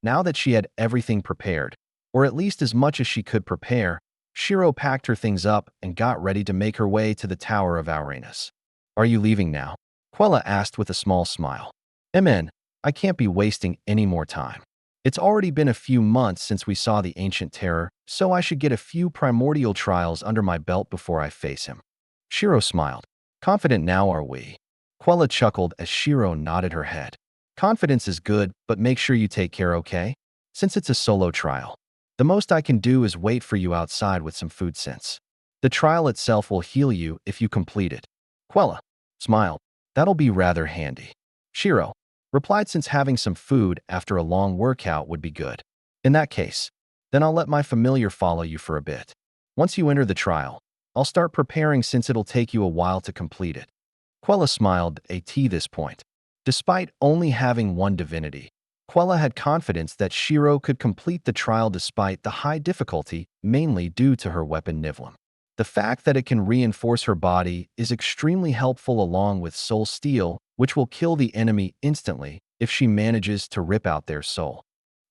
Now that she had everything prepared, or at least as much as she could prepare, Shiro packed her things up and got ready to make her way to the Tower of Uranus. Are you leaving now? Quella asked with a small smile. Amen. I can't be wasting any more time. It's already been a few months since we saw the ancient terror, so I should get a few primordial trials under my belt before I face him. Shiro smiled. Confident now, are we? Quella chuckled as Shiro nodded her head. Confidence is good, but make sure you take care, okay? Since it's a solo trial. The most I can do is wait for you outside with some food since. The trial itself will heal you if you complete it. Quella smiled. That'll be rather handy. Shiro replied, since having some food after a long workout would be good. In that case, then I'll let my familiar follow you for a bit. Once you enter the trial, I'll start preparing since it'll take you a while to complete it. Quella smiled at this point. Despite only having one divinity, Quella had confidence that Shiro could complete the trial despite the high difficulty, mainly due to her weapon Nivlim. The fact that it can reinforce her body is extremely helpful, along with soul steel, which will kill the enemy instantly if she manages to rip out their soul.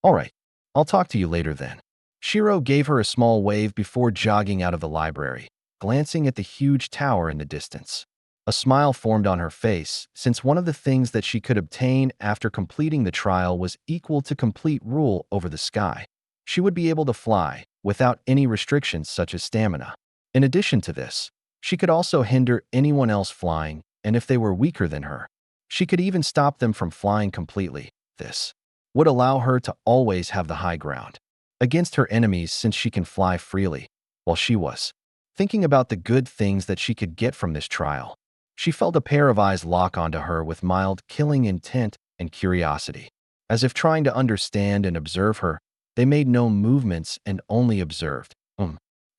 Alright, I'll talk to you later then. Shiro gave her a small wave before jogging out of the library, glancing at the huge tower in the distance. A smile formed on her face, since one of the things that she could obtain after completing the trial was equal to complete rule over the sky. She would be able to fly, without any restrictions such as stamina. In addition to this, she could also hinder anyone else flying, and if they were weaker than her, she could even stop them from flying completely. This would allow her to always have the high ground against her enemies, since she can fly freely. While she was thinking about the good things that she could get from this trial, she felt a pair of eyes lock onto her with mild, killing intent and curiosity. As if trying to understand and observe her, they made no movements and only observed.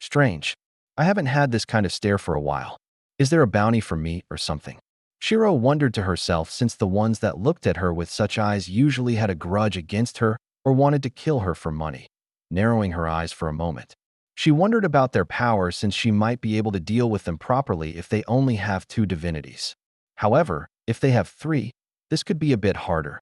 Strange. I haven't had this kind of stare for a while. Is there a bounty for me or something? Shiro wondered to herself, since the ones that looked at her with such eyes usually had a grudge against her or wanted to kill her for money. Narrowing her eyes for a moment, she wondered about their power, since she might be able to deal with them properly if they only have 2 divinities. However, if they have 3, this could be a bit harder.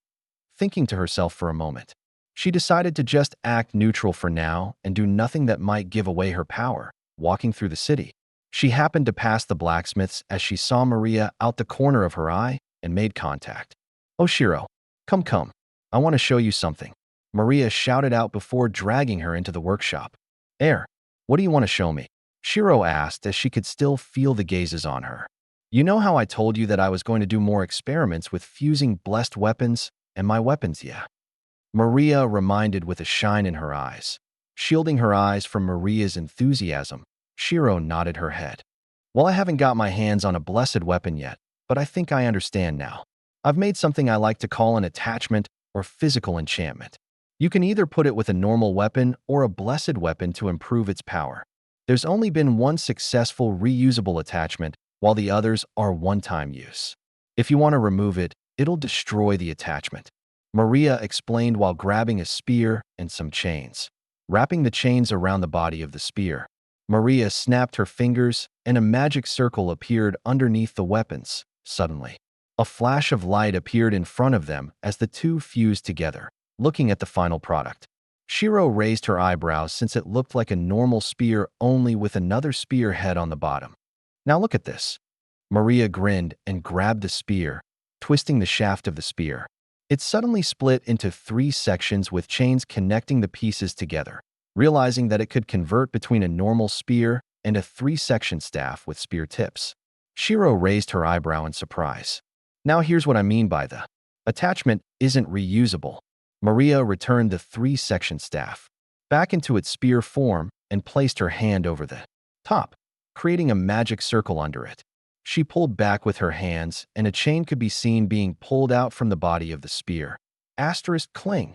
Thinking to herself for a moment, she decided to just act neutral for now and do nothing that might give away her power. Walking through the city, she happened to pass the blacksmiths as she saw Maria out the corner of her eye and made contact. Oh, Shiro, come. I want to show you something. Maria shouted out before dragging her into the workshop. What do you want to show me? Shiro asked as she could still feel the gazes on her. You know how I told you that I was going to do more experiments with fusing blessed weapons and my weapons, yeah? Maria reminded with a shine in her eyes. Shielding her eyes from Maria's enthusiasm, Shiro nodded her head. Well, I haven't got my hands on a blessed weapon yet, but I think I understand now. I've made something I like to call an attachment or physical enchantment. You can either put it with a normal weapon or a blessed weapon to improve its power. There's only been one successful reusable attachment, while the others are one-time use. If you want to remove it, it'll destroy the attachment. Maria explained while grabbing a spear and some chains. Wrapping the chains around the body of the spear, Maria snapped her fingers and a magic circle appeared underneath the weapons. Suddenly, a flash of light appeared in front of them as the two fused together. Looking at the final product, Shiro raised her eyebrows, since it looked like a normal spear, only with another spear head on the bottom. Now look at this. Maria grinned and grabbed the spear, twisting the shaft of the spear. It suddenly split into 3 sections with chains connecting the pieces together. Realizing that it could convert between a normal spear and a 3-section staff with spear tips, Shiro raised her eyebrow in surprise. Now here's what I mean by the attachment isn't reusable. Maria returned the 3-section staff back into its spear form and placed her hand over the top, creating a magic circle under it. She pulled back with her hands, and a chain could be seen being pulled out from the body of the spear. Cling.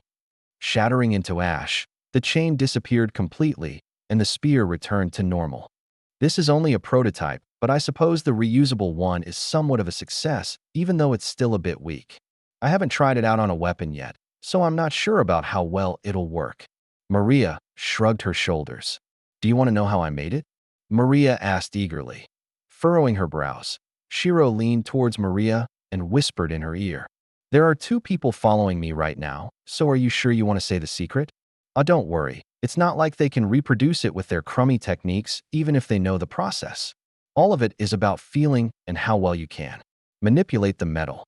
Shattering into ash, the chain disappeared completely, and the spear returned to normal. This is only a prototype, but I suppose the reusable one is somewhat of a success, even though it's still a bit weak. I haven't tried it out on a weapon yet, so I'm not sure about how well it'll work. Maria shrugged her shoulders. Do you want to know how I made it? Maria asked eagerly. Furrowing her brows, Shiro leaned towards Maria and whispered in her ear. There are two people following me right now, so are you sure you want to say the secret? Don't worry. It's not like they can reproduce it with their crummy techniques, even if they know the process. All of it is about feeling and how well you can manipulate the metal.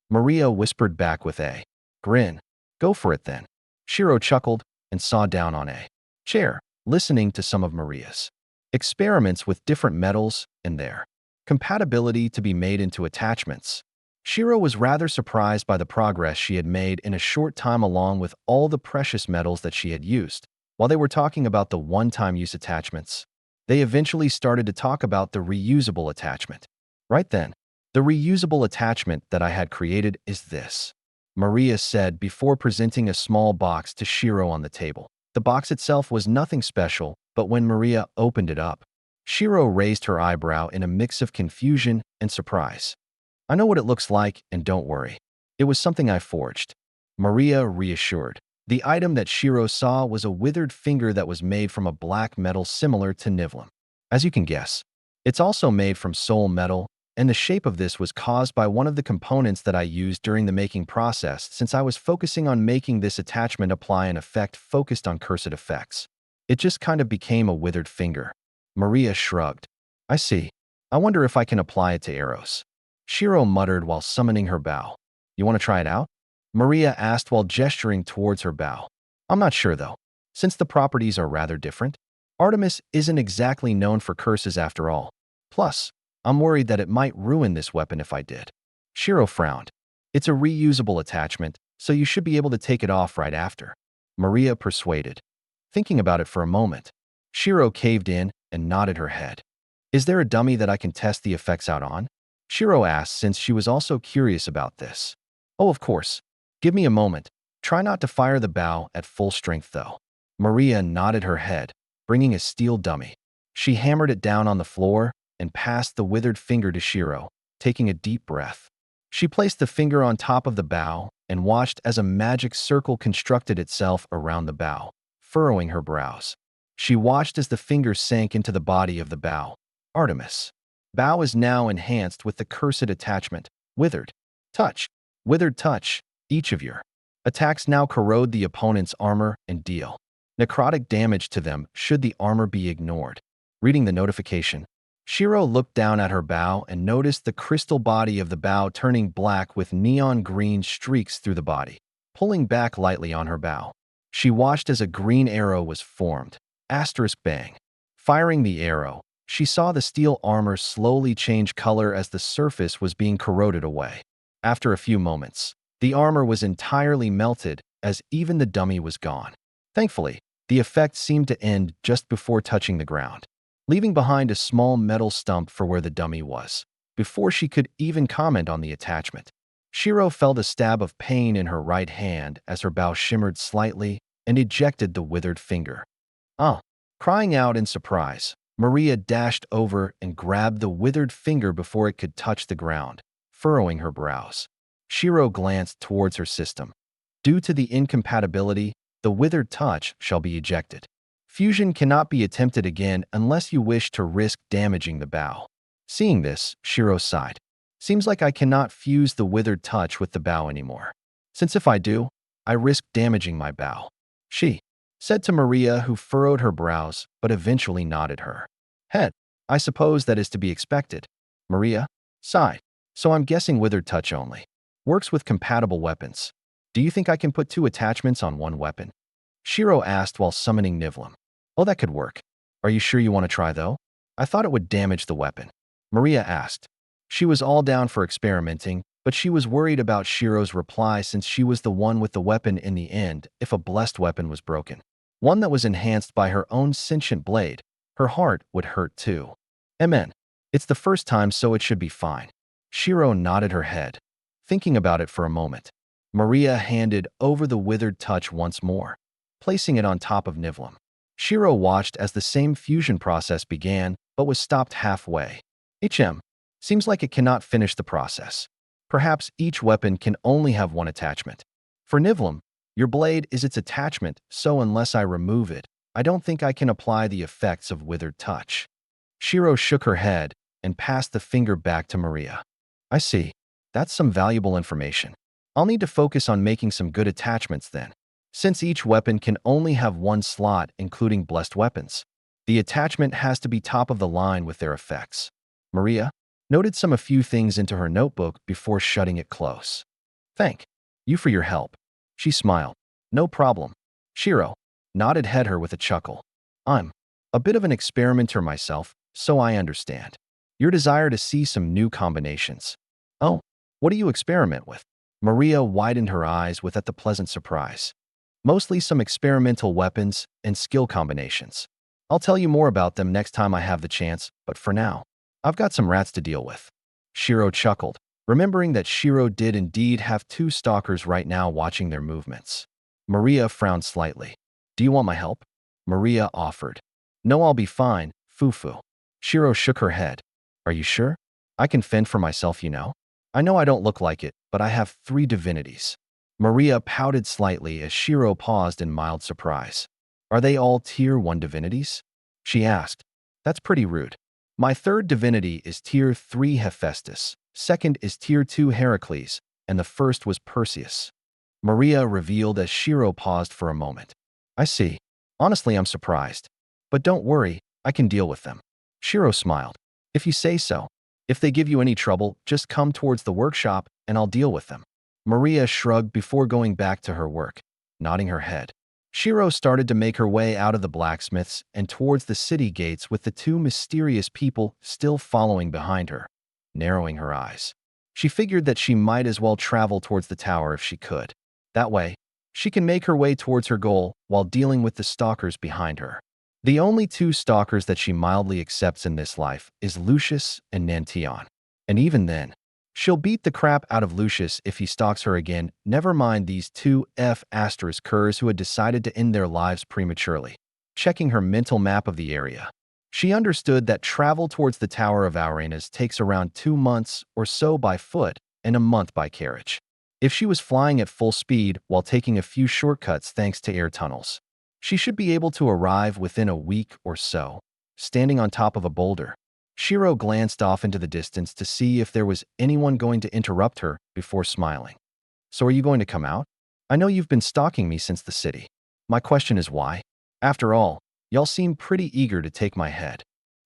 Maria whispered back with a grin. Go for it then. Shiro chuckled and saw down on a chair, listening to some of Maria's experiments with different metals and their compatibility to be made into attachments. Shiro was rather surprised by the progress she had made in a short time along with all the precious metals that she had used. While they were talking about the one-time use attachments, they eventually started to talk about the reusable attachment. Right then, the reusable attachment that I had created is this, Maria said before presenting a small box to Shiro on the table. The box itself was nothing special, but when Maria opened it up, Shiro raised her eyebrow in a mix of confusion and surprise. I know what it looks like, and don't worry. It was something I forged. Maria reassured. The item that Shiro saw was a withered finger that was made from a black metal similar to Nivlim. As you can guess, it's also made from soul metal, and the shape of this was caused by one of the components that I used during the making process since I was focusing on making this attachment apply an effect focused on cursed effects. It just kind of became a withered finger. Maria shrugged. I see. I wonder if I can apply it to arrows. Shiro muttered while summoning her bow. You want to try it out? Maria asked while gesturing towards her bow. I'm not sure though, since the properties are rather different. Artemis isn't exactly known for curses after all. Plus, I'm worried that it might ruin this weapon if I did. Shiro frowned. It's a reusable attachment, so you should be able to take it off right after. Maria persuaded. Thinking about it for a moment, Shiro caved in and nodded her head. Is there a dummy that I can test the effects out on? Shiro asked since she was also curious about this. Oh, of course. Give me a moment. Try not to fire the bow at full strength though. Maria nodded her head, bringing a steel dummy. She hammered it down on the floor and passed the withered finger to Shiro, taking a deep breath. She placed the finger on top of the bow and watched as a magic circle constructed itself around the bow, furrowing her brows. She watched as the finger sank into the body of the bow. Artemis. Bow is now enhanced with the cursed attachment, Withered Touch. Withered Touch. Each of your attacks now corrode the opponent's armor and deal necrotic damage to them should the armor be ignored. Reading the notification, Shiro looked down at her bow and noticed the crystal body of the bow turning black with neon green streaks through the body, pulling back lightly on her bow. She watched as a green arrow was formed. Asterisk bang. Firing the arrow, she saw the steel armor slowly change color as the surface was being corroded away. After a few moments, the armor was entirely melted as even the dummy was gone. Thankfully, the effect seemed to end just before touching the ground, leaving behind a small metal stump for where the dummy was. Before she could even comment on the attachment, Shiro felt a stab of pain in her right hand as her bow shimmered slightly and ejected the withered finger. Crying out in surprise, Maria dashed over and grabbed the withered finger before it could touch the ground, furrowing her brows. Shiro glanced towards her system. Due to the incompatibility, the withered touch shall be ejected. Fusion cannot be attempted again unless you wish to risk damaging the bow. Seeing this, Shiro sighed. Seems like I cannot fuse the withered touch with the bow anymore, since if I do, I risk damaging my bow. She said to Maria, who furrowed her brows but eventually nodded her head. I suppose that is to be expected. Maria sighed. So I'm guessing withered touch only works with compatible weapons. Do you think I can put two attachments on one weapon? Shiro asked while summoning Nivlim. Oh, that could work. Are you sure you want to try though? I thought it would damage the weapon. Maria asked. She was all down for experimenting, but she was worried about Shiro's reply since she was the one with the weapon in the end if a blessed weapon was broken. One that was enhanced by her own sentient blade. Her heart would hurt too. Amen. It's the first time, so it should be fine. Shiro nodded her head, thinking about it for a moment. Maria handed over the withered touch once more, placing it on top of Nivlim. Shiro watched as the same fusion process began, but was stopped halfway. Seems like it cannot finish the process. Perhaps each weapon can only have one attachment. For Nivlim, your blade is its attachment, so unless I remove it, I don't think I can apply the effects of withered touch. Shiro shook her head and passed the finger back to Maria. I see. That's some valuable information. I'll need to focus on making some good attachments then. Since each weapon can only have one slot, including blessed weapons, the attachment has to be top of the line with their effects. Maria noted a few things into her notebook before shutting it close. Thank you for your help. She smiled. No problem. Shiro nodded head her with a chuckle. I'm a bit of an experimenter myself, so I understand your desire to see some new combinations. Oh, what do you experiment with? Maria widened her eyes with the pleasant surprise. Mostly some experimental weapons and skill combinations. I'll tell you more about them next time I have the chance, but for now, I've got some rats to deal with. Shiro chuckled, remembering that Shiro did indeed have two stalkers right now watching their movements. Maria frowned slightly. Do you want my help? Maria offered. No, I'll be fine, Fufu. Shiro shook her head. Are you sure? I can fend for myself, you know. I know I don't look like it, but I have 3 divinities. Maria pouted slightly as Shiro paused in mild surprise. Are they all Tier 1 divinities? She asked. That's pretty rude. My 3rd divinity is Tier 3 Hephaestus, 2nd is Tier 2 Heracles, and the 1st was Perseus. Maria revealed as Shiro paused for a moment. I see. Honestly, I'm surprised. But don't worry, I can deal with them. Shiro smiled. If you say so. If they give you any trouble, just come towards the workshop and I'll deal with them. Maria shrugged before going back to her work, nodding her head. Shiro started to make her way out of the blacksmith's and towards the city gates with the 2 mysterious people still following behind her, narrowing her eyes. She figured that she might as well travel towards the tower if she could. That way, she can make her way towards her goal while dealing with the stalkers behind her. The only 2 stalkers that she mildly accepts in this life is Lucius and Nantion. And even then, she'll beat the crap out of Lucius if he stalks her again, never mind these 2 F***ers who had decided to end their lives prematurely. Checking her mental map of the area, she understood that travel towards the Tower of Auranas takes around 2 months or so by foot and a month by carriage. If she was flying at full speed while taking a few shortcuts thanks to air tunnels, she should be able to arrive within a week or so. Standing on top of a boulder, Shiro glanced off into the distance to see if there was anyone going to interrupt her before smiling. So are you going to come out? I know you've been stalking me since the city. My question is why? After all, y'all seem pretty eager to take my head.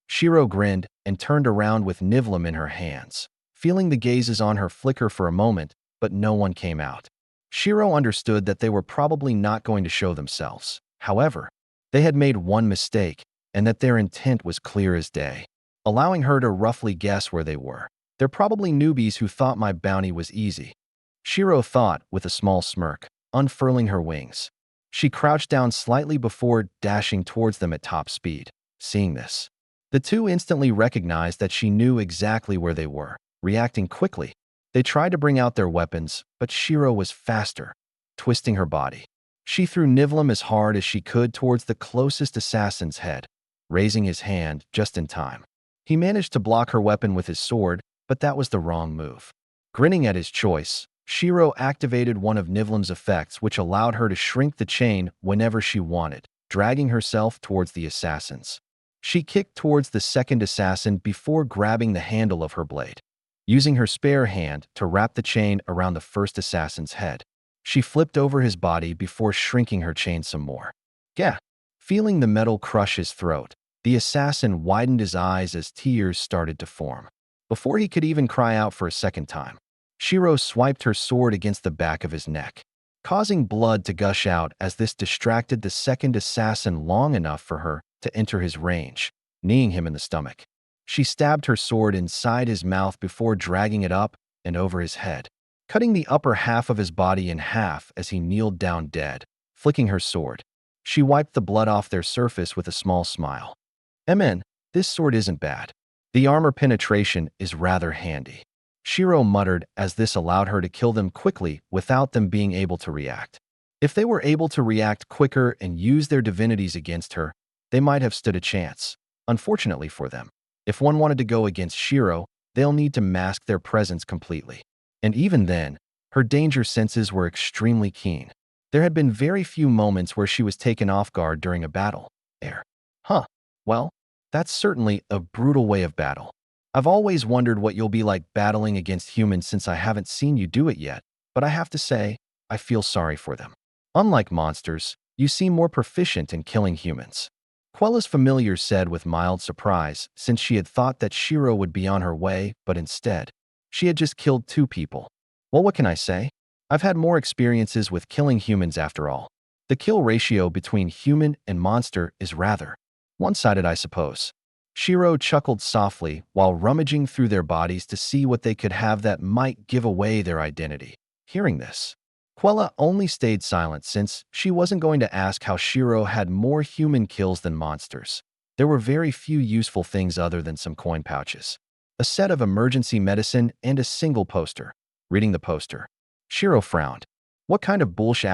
Shiro grinned and turned around with Nivlim in her hands, feeling the gazes on her flicker for a moment, but no one came out. Shiro understood that they were probably not going to show themselves. However, they had made one mistake, and that their intent was clear as day. Allowing her to roughly guess where they were. They're probably newbies who thought my bounty was easy. Shiro thought with a small smirk, unfurling her wings. She crouched down slightly before dashing towards them at top speed. Seeing this, the 2 instantly recognized that she knew exactly where they were. Reacting quickly, they tried to bring out their weapons, but Shiro was faster, twisting her body. She threw Nivlim as hard as she could towards the closest assassin's head, raising his hand just in time. He managed to block her weapon with his sword, but that was the wrong move. Grinning at his choice, Shiro activated one of Nivlim's effects, which allowed her to shrink the chain whenever she wanted, dragging herself towards the assassins. She kicked towards the 2nd assassin before grabbing the handle of her blade, using her spare hand to wrap the chain around the 1st assassin's head. She flipped over his body before shrinking her chain some more. Gah! Feeling the metal crush his throat, the assassin widened his eyes as tears started to form. Before he could even cry out for a second time, Shiro swiped her sword against the back of his neck, causing blood to gush out as this distracted the 2nd assassin long enough for her to enter his range, kneeing him in the stomach. She stabbed her sword inside his mouth before dragging it up and over his head, cutting the upper half of his body in half as he kneeled down dead. Flicking her sword, she wiped the blood off their surface with a small smile. "MN, this sword isn't bad. The armor penetration is rather handy," Shiro muttered as this allowed her to kill them quickly without them being able to react. If they were able to react quicker and use their divinities against her, they might have stood a chance. Unfortunately for them, if one wanted to go against Shiro, they'll need to mask their presence completely. And even then, her danger senses were extremely keen. There had been very few moments where she was taken off guard during a battle. Well, that's certainly a brutal way of battle. I've always wondered what you'll be like battling against humans since I haven't seen you do it yet. but I have to say, I feel sorry for them. Unlike monsters, you seem more proficient in killing humans. Quella's familiar said with mild surprise, since she had thought that Shiro would be on her way, but instead, she had just killed 2 people. Well, what can I say? I've had more experiences with killing humans after all. The kill ratio between human and monster is rather one-sided, I suppose. Shiro chuckled softly while rummaging through their bodies to see what they could have that might give away their identity. Hearing this, Quella only stayed silent since she wasn't going to ask how Shiro had more human kills than monsters. There were very few useful things other than some coin pouches, a set of emergency medicine, and a single poster. Reading the poster, Shiro frowned. What kind of bullsh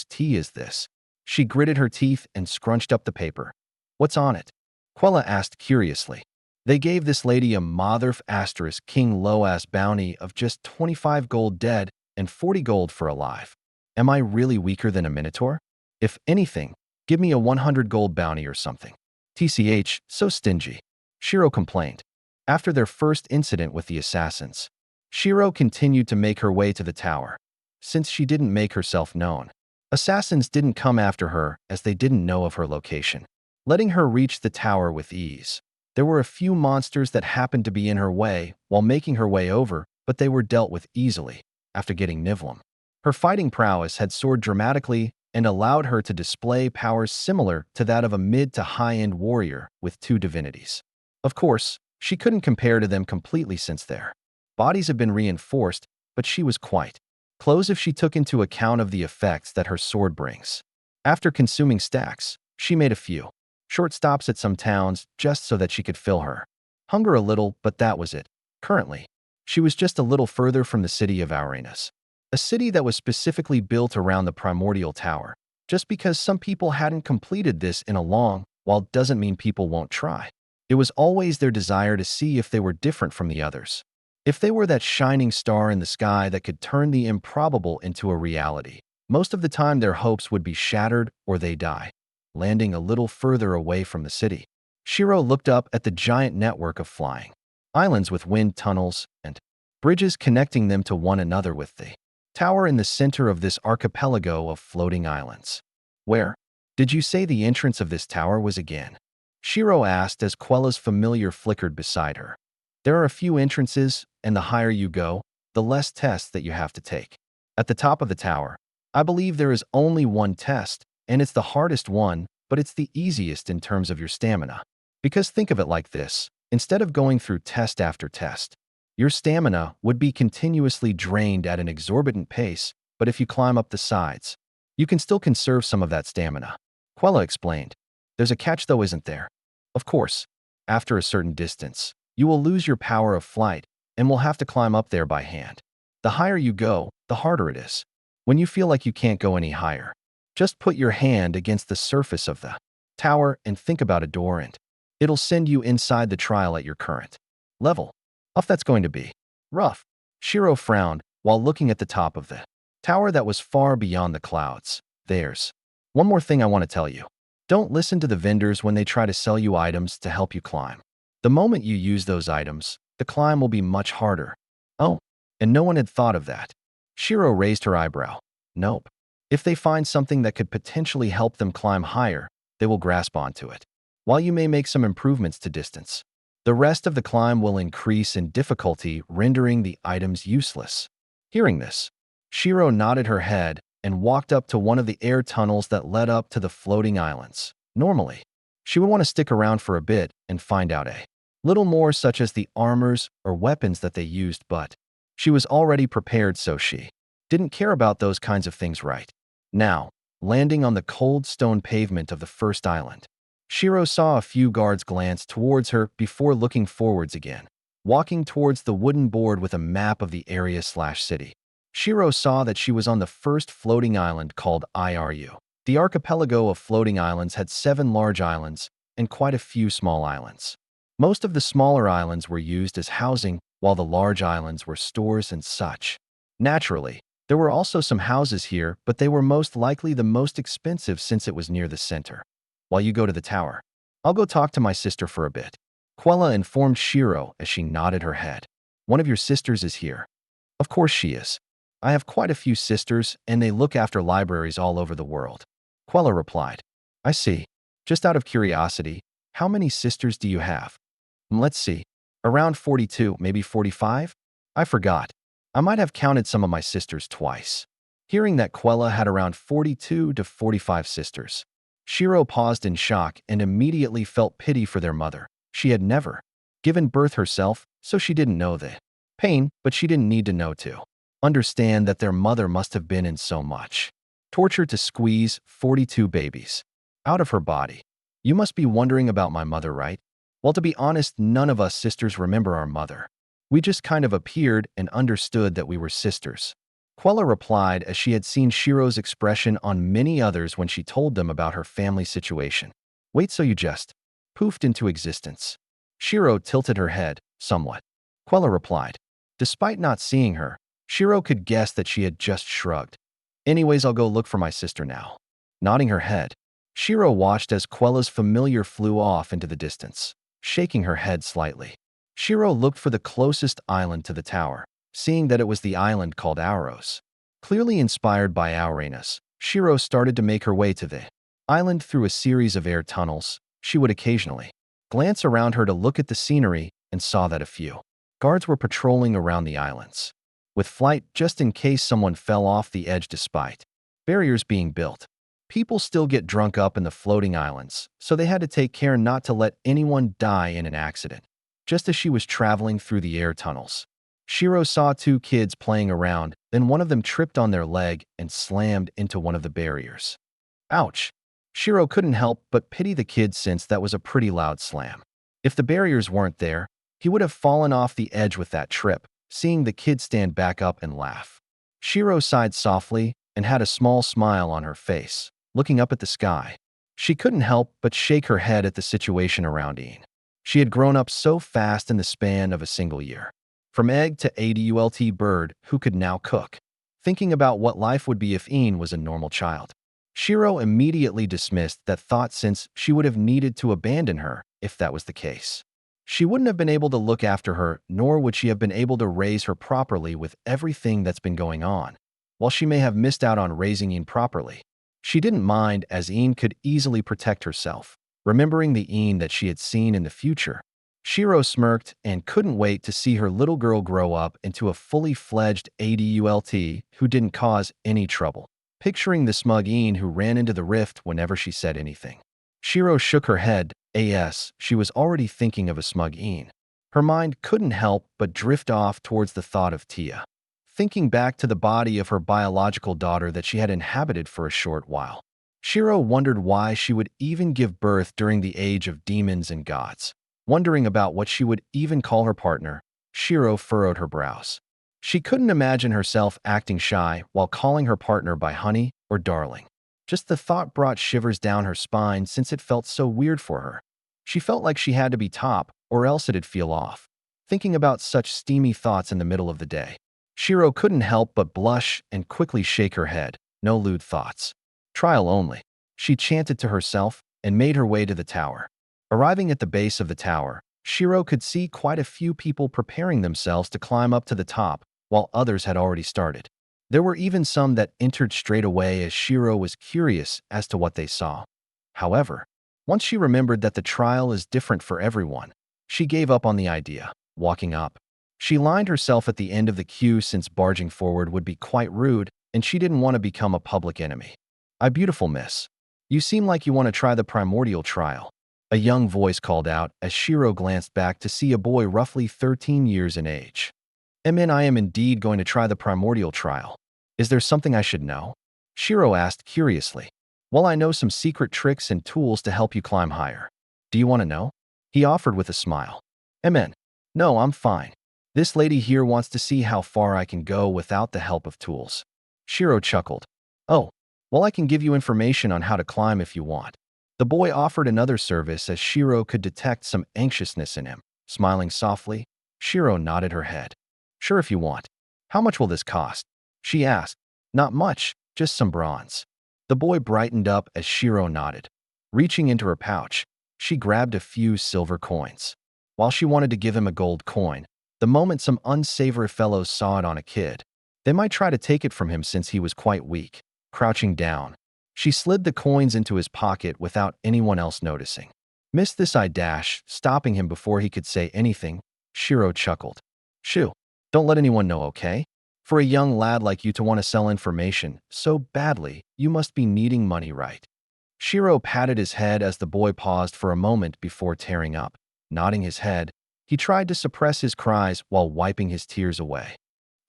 tea is this? She gritted her teeth and scrunched up the paper. What's on it? Quella asked curiously. They gave this lady a motherf asterisk king low-ass bounty of just 25 gold dead and 40 gold for alive. Am I really weaker than a minotaur? If anything, give me a 100 gold bounty or something. TCH, so stingy. Shiro complained. After their first incident with the assassins, Shiro continued to make her way to the tower. Since she didn't make herself known, assassins didn't come after her as they didn't know of her location, letting her reach the tower with ease. There were a few monsters that happened to be in her way while making her way over, but they were dealt with easily. After getting Nivlam, her fighting prowess had soared dramatically and allowed her to display powers similar to that of a mid to high-end warrior with 2 divinities. Of course, she couldn't compare to them completely since their bodies have been reinforced, but she was quite close if she took into account of the effects that her sword brings. After consuming stacks, she made a few short stops at some towns just so that she could fill her hunger a little, but that was it. Currently, she was just a little further from the city of Auranas, a city that was specifically built around the primordial tower. Just because some people hadn't completed this in a long while doesn't mean people won't try. It was always their desire to see if they were different from the others. If they were that shining star in the sky that could turn the improbable into a reality, most of the time their hopes would be shattered or they die. Landing a little further away from the city, Shiro looked up at the giant network of flying islands with wind tunnels and bridges connecting them to one another with the tower in the center of this archipelago of floating islands. Where did you say the entrance of this tower was again? Shiro asked as Quella's familiar flickered beside her. There are a few entrances, and the higher you go, the less tests that you have to take. At the top of the tower, I believe there is only one test, and it's the hardest one, but it's the easiest in terms of your stamina. Because think of it like this. Instead of going through test after test, your stamina would be continuously drained at an exorbitant pace, but if you climb up the sides, you can still conserve some of that stamina. Quella explained. There's a catch though, isn't there? Of course, after a certain distance, you will lose your power of flight and will have to climb up there by hand. The higher you go, the harder it is. When you feel like you can't go any higher, just put your hand against the surface of the tower and think about a door and it'll send you inside the trial at your current level. That's going to be rough. Shiro frowned while looking at the top of the tower that was far beyond the clouds. There's one more thing I want to tell you. Don't listen to the vendors when they try to sell you items to help you climb. The moment you use those items, the climb will be much harder. Oh, and no one had thought of that. Shiro raised her eyebrow. Nope. If they find something that could potentially help them climb higher, they will grasp onto it. While you may make some improvements to distance, the rest of the climb will increase in difficulty, rendering the items useless. Hearing this, Shiro nodded her head and walked up to one of the air tunnels that led up to the floating islands. Normally, she would want to stick around for a bit and find out a little more, such as the armors or weapons that they used, but she was already prepared, so she didn't care about those kinds of things right now. Landing on the cold stone pavement of the first island, Shiro saw a few guards glance towards her before looking forwards again. Walking towards the wooden board with a map of the area/city, Shiro saw that she was on the first floating island called Iru. The archipelago of floating islands had 7 large islands and quite a few small islands. Most of the smaller islands were used as housing, while the large islands were stores and such. Naturally, there were also some houses here, but they were most likely the most expensive since it was near the center. While you go to the tower, I'll go talk to my sister for a bit. Quella informed Shiro as she nodded her head. One of your sisters is here. Of course she is. I have quite a few sisters, and they look after libraries all over the world. Quella replied. I see. Just out of curiosity, how many sisters do you have? Let's see. Around 42, maybe 45? I forgot. I might have counted some of my sisters twice. Hearing that Quella had around 42 to 45 sisters, Shiro paused in shock and immediately felt pity for their mother. She had never given birth herself, so she didn't know the pain, but she didn't need to know to understand that their mother must have been in so much torture to squeeze 42 babies out of her body. You must be wondering about my mother, right? Well, to be honest, none of us sisters remember our mother. We just kind of appeared and understood that we were sisters. Quella replied as she had seen Shiro's expression on many others when she told them about her family situation. Wait, so you just poofed into existence? Shiro tilted her head somewhat. Quella replied. Despite not seeing her, Shiro could guess that she had just shrugged. Anyways, I'll go look for my sister now. Nodding her head, Shiro watched as Quella's familiar flew off into the distance, shaking her head slightly. Shiro looked for the closest island to the tower, seeing that it was the island called Auros. Clearly inspired by Uranus, Shiro started to make her way to the island through a series of air tunnels. She would occasionally glance around her to look at the scenery and saw that a few guards were patrolling around the islands with flight just in case someone fell off the edge despite barriers being built. People still get drunk up in the floating islands, so they had to take care not to let anyone die in an accident. Just as she was traveling through the air tunnels, Shiro saw two kids playing around, then one of them tripped on their leg and slammed into one of the barriers. Ouch! Shiro couldn't help but pity the kid since that was a pretty loud slam. If the barriers weren't there, he would have fallen off the edge with that trip. Seeing the kid stand back up and laugh, Shiro sighed softly and had a small smile on her face, looking up at the sky. She couldn't help but shake her head at the situation around Ian. She had grown up so fast in the span of a single year. From egg to adult bird who could now cook. Thinking about what life would be if Ian was a normal child, Shiro immediately dismissed that thought since she would have needed to abandon her if that was the case. She wouldn't have been able to look after her, nor would she have been able to raise her properly with everything that's been going on. While she may have missed out on raising Ian properly, she didn't mind as Ian could easily protect herself. Remembering the Ian that she had seen in the future, Shiro smirked and couldn't wait to see her little girl grow up into a fully fledged adult who didn't cause any trouble. Picturing the smug Ian who ran into the rift whenever she said anything. Shiro shook her head. She was already thinking of a smug Ian. Her mind couldn't help but drift off towards the thought of Tia. Thinking back to the body of her biological daughter that she had inhabited for a short while, Shiro wondered why she would even give birth during the age of demons and gods. Wondering about what she would even call her partner, Shiro furrowed her brows. She couldn't imagine herself acting shy while calling her partner by honey or darling. Just the thought brought shivers down her spine since it felt so weird for her. She felt like she had to be top or else it'd feel off. Thinking about such steamy thoughts in the middle of the day, Shiro couldn't help but blush and quickly shake her head. No lewd thoughts. Trial only. She chanted to herself and made her way to the tower. Arriving at the base of the tower, Shiro could see quite a few people preparing themselves to climb up to the top, while others had already started. There were even some that entered straight away as Shiro was curious as to what they saw. However, once she remembered that the trial is different for everyone, she gave up on the idea. Walking up, she lined herself at the end of the queue since barging forward would be quite rude and she didn't want to become a public enemy. "My beautiful miss, you seem like you want to try the primordial trial," a young voice called out as Shiro glanced back to see a boy roughly 13 years in age. I am indeed going to try the primordial trial. Is there something I should know?" Shiro asked curiously. "Well, I know some secret tricks and tools to help you climb higher. Do you want to know?" He offered with a smile. No, I'm fine. This lady here wants to see how far I can go without the help of tools." Shiro chuckled. "Oh, well, I can give you information on how to climb if you want." The boy offered another service as Shiro could detect some anxiousness in him. Smiling softly, Shiro nodded her head. "Sure, if you want. How much will this cost?" she asked. "Not much, just some bronze." The boy brightened up as Shiro nodded. Reaching into her pouch, she grabbed a few silver coins. While she wanted to give him a gold coin, the moment some unsavory fellows saw it on a kid, They might try to take it from him since he was quite weak. Crouching down, she slid the coins into his pocket without anyone else noticing. Missed this I dash, stopping him before he could say anything. Shiro chuckled. Shoo, don't let anyone know, okay? For a young lad like you to want to sell information so badly, you must be needing money, right? Shiro patted his head as the boy paused for a moment before tearing up. Nodding his head, he tried to suppress his cries while wiping his tears away.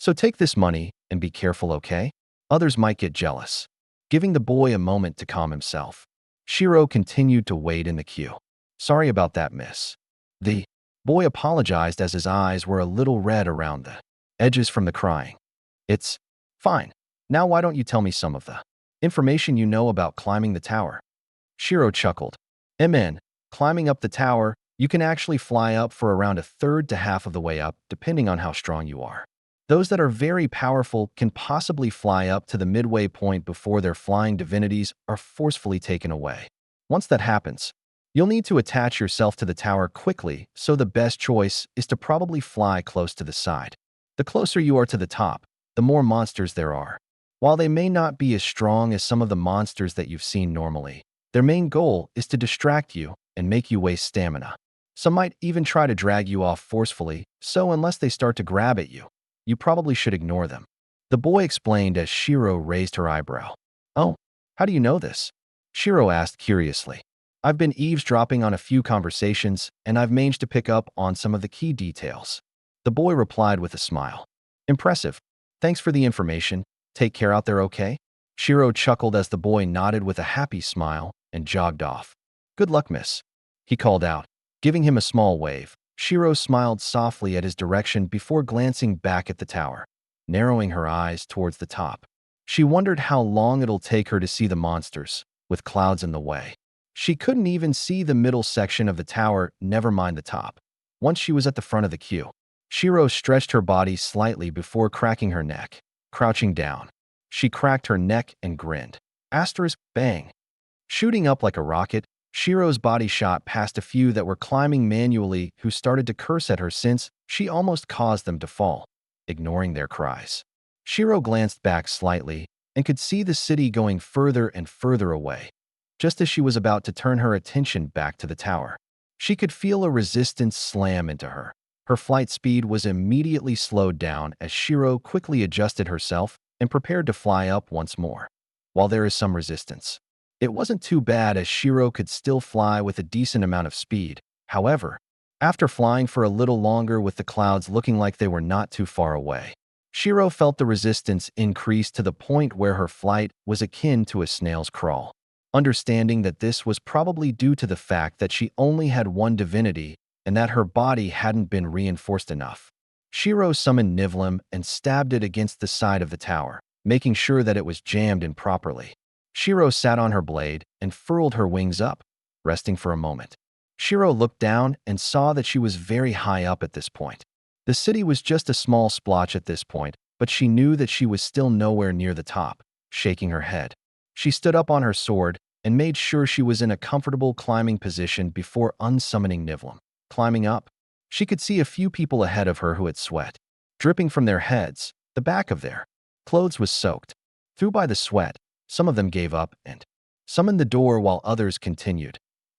So take this money and be careful, okay? Others might get jealous. Giving the boy a moment to calm himself, Shiro continued to wait in the queue. Sorry about that, miss. The boy apologized as his eyes were a little red around the edges from the crying. It's fine. Now why don't you tell me some of the information you know about climbing the tower? Shiro chuckled. Climbing up the tower, you can actually fly up for around a third to half of the way up, depending on how strong you are. Those that are very powerful can possibly fly up to the midway point before their flying divinities are forcefully taken away. Once that happens, you'll need to attach yourself to the tower quickly, so the best choice is to probably fly close to the side. The closer you are to the top, the more monsters there are. While they may not be as strong as some of the monsters that you've seen normally, their main goal is to distract you and make you waste stamina. Some might even try to drag you off forcefully, so unless they start to grab at you, you probably should ignore them. The boy explained as Shiro raised her eyebrow. Oh, how do you know this? Shiro asked curiously. I've been eavesdropping on a few conversations, and I've managed to pick up on some of the key details. The boy replied with a smile. Impressive. Thanks for the information. Take care out there, okay? Shiro chuckled as the boy nodded with a happy smile and jogged off. Good luck, miss. He called out, giving him a small wave. Shiro smiled softly at his direction before glancing back at the tower, narrowing her eyes towards the top. She wondered how long it'll take her to see the monsters, with clouds in the way. She couldn't even see the middle section of the tower, never mind the top. Once she was at the front of the queue, Shiro stretched her body slightly before cracking her neck. Crouching down, she cracked her neck and grinned. Asterisk, bang. Shooting up like a rocket, Shiro's body shot past a few that were climbing manually who started to curse at her since she almost caused them to fall, ignoring their cries. Shiro glanced back slightly and could see the city going further and further away. Just as she was about to turn her attention back to the tower, she could feel a resistance slam into her. Her flight speed was immediately slowed down as Shiro quickly adjusted herself and prepared to fly up once more. While there is some resistance, it wasn't too bad as Shiro could still fly with a decent amount of speed. However, after flying for a little longer with the clouds looking like they were not too far away, Shiro felt the resistance increase to the point where her flight was akin to a snail's crawl. Understanding that this was probably due to the fact that she only had one divinity and that her body hadn't been reinforced enough, Shiro summoned Nivlim and stabbed it against the side of the tower, making sure that it was jammed in properly. Shiro sat on her blade and furled her wings up, resting for a moment. Shiro looked down and saw that she was very high up at this point. The city was just a small splotch at this point, but she knew that she was still nowhere near the top. Shaking her head, she stood up on her sword and made sure she was in a comfortable climbing position before unsummoning Nivlim. Climbing up, she could see a few people ahead of her who had sweat dripping from their heads. The back of their clothes was soaked through by the sweat. Some of them gave up and summoned the door while others continued.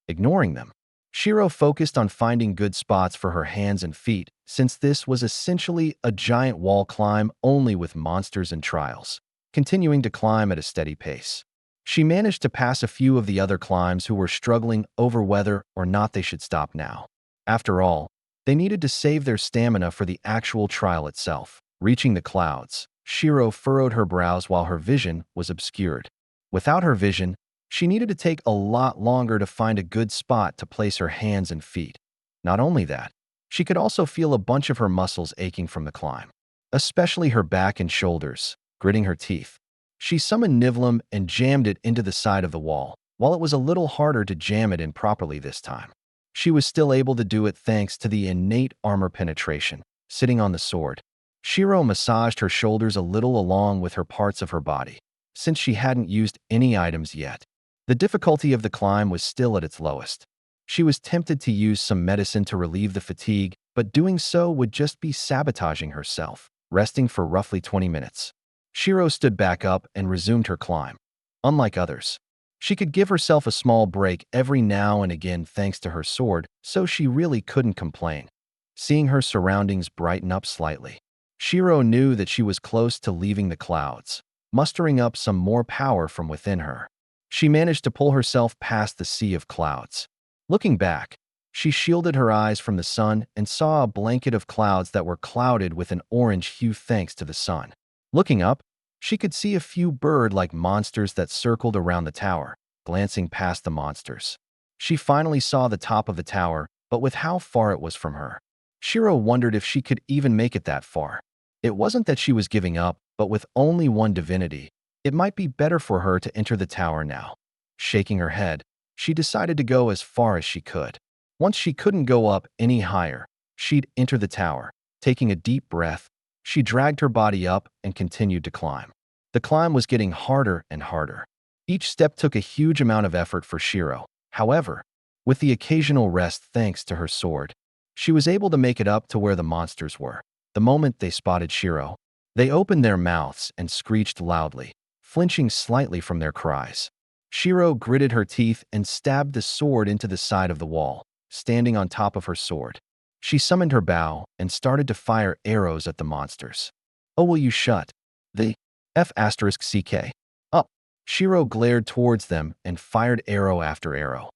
Ignoring them, Shiro focused on finding good spots for her hands and feet, since this was essentially a giant wall climb only with monsters and trials. Continuing to climb at a steady pace, she managed to pass a few of the other climbs who were struggling over whether or not they should stop now. After all, they needed to save their stamina for the actual trial itself. Reaching the clouds, Shiro furrowed her brows while her vision was obscured. Without her vision, she needed to take a lot longer to find a good spot to place her hands and feet. Not only that, she could also feel a bunch of her muscles aching from the climb, especially her back and shoulders. Gritting her teeth, she summoned Nivlim and jammed it into the side of the wall. While it was a little harder to jam it in properly this time, she was still able to do it thanks to the innate armor penetration. Sitting on the sword, Shiro massaged her shoulders a little along with her parts of her body, since she hadn't used any items yet. The difficulty of the climb was still at its lowest. She was tempted to use some medicine to relieve the fatigue, but doing so would just be sabotaging herself. resting for roughly 20 minutes. Shiro stood back up and resumed her climb. Unlike others, she could give herself a small break every now and again thanks to her sword, so she really couldn't complain. Seeing her surroundings brighten up slightly, Shiro knew that she was close to leaving the clouds, mustering up some more power from within her. She managed to pull herself past the sea of clouds. Looking back, she shielded her eyes from the sun and saw a blanket of clouds that were clouded with an orange hue thanks to the sun. Looking up, she could see a few bird-like monsters that circled around the tower. Glancing past the monsters, she finally saw the top of the tower, but with how far it was from her, Shiro wondered if she could even make it that far. It wasn't that she was giving up, but with only one divinity, it might be better for her to enter the tower now. Shaking her head, she decided to go as far as she could. Once she couldn't go up any higher, she'd enter the tower. Taking a deep breath, she dragged her body up and continued to climb. The climb was getting harder and harder. Each step took a huge amount of effort for Shiro. However, with the occasional rest thanks to her sword, she was able to make it up to where the monsters were. The moment they spotted Shiro, they opened their mouths and screeched loudly, flinching slightly from their cries. Shiro gritted her teeth and stabbed the sword into the side of the wall, standing on top of her sword. She summoned her bow and started to fire arrows at the monsters. "Oh, will you shut the F***ck up?" Shiro glared towards them and fired arrow after arrow,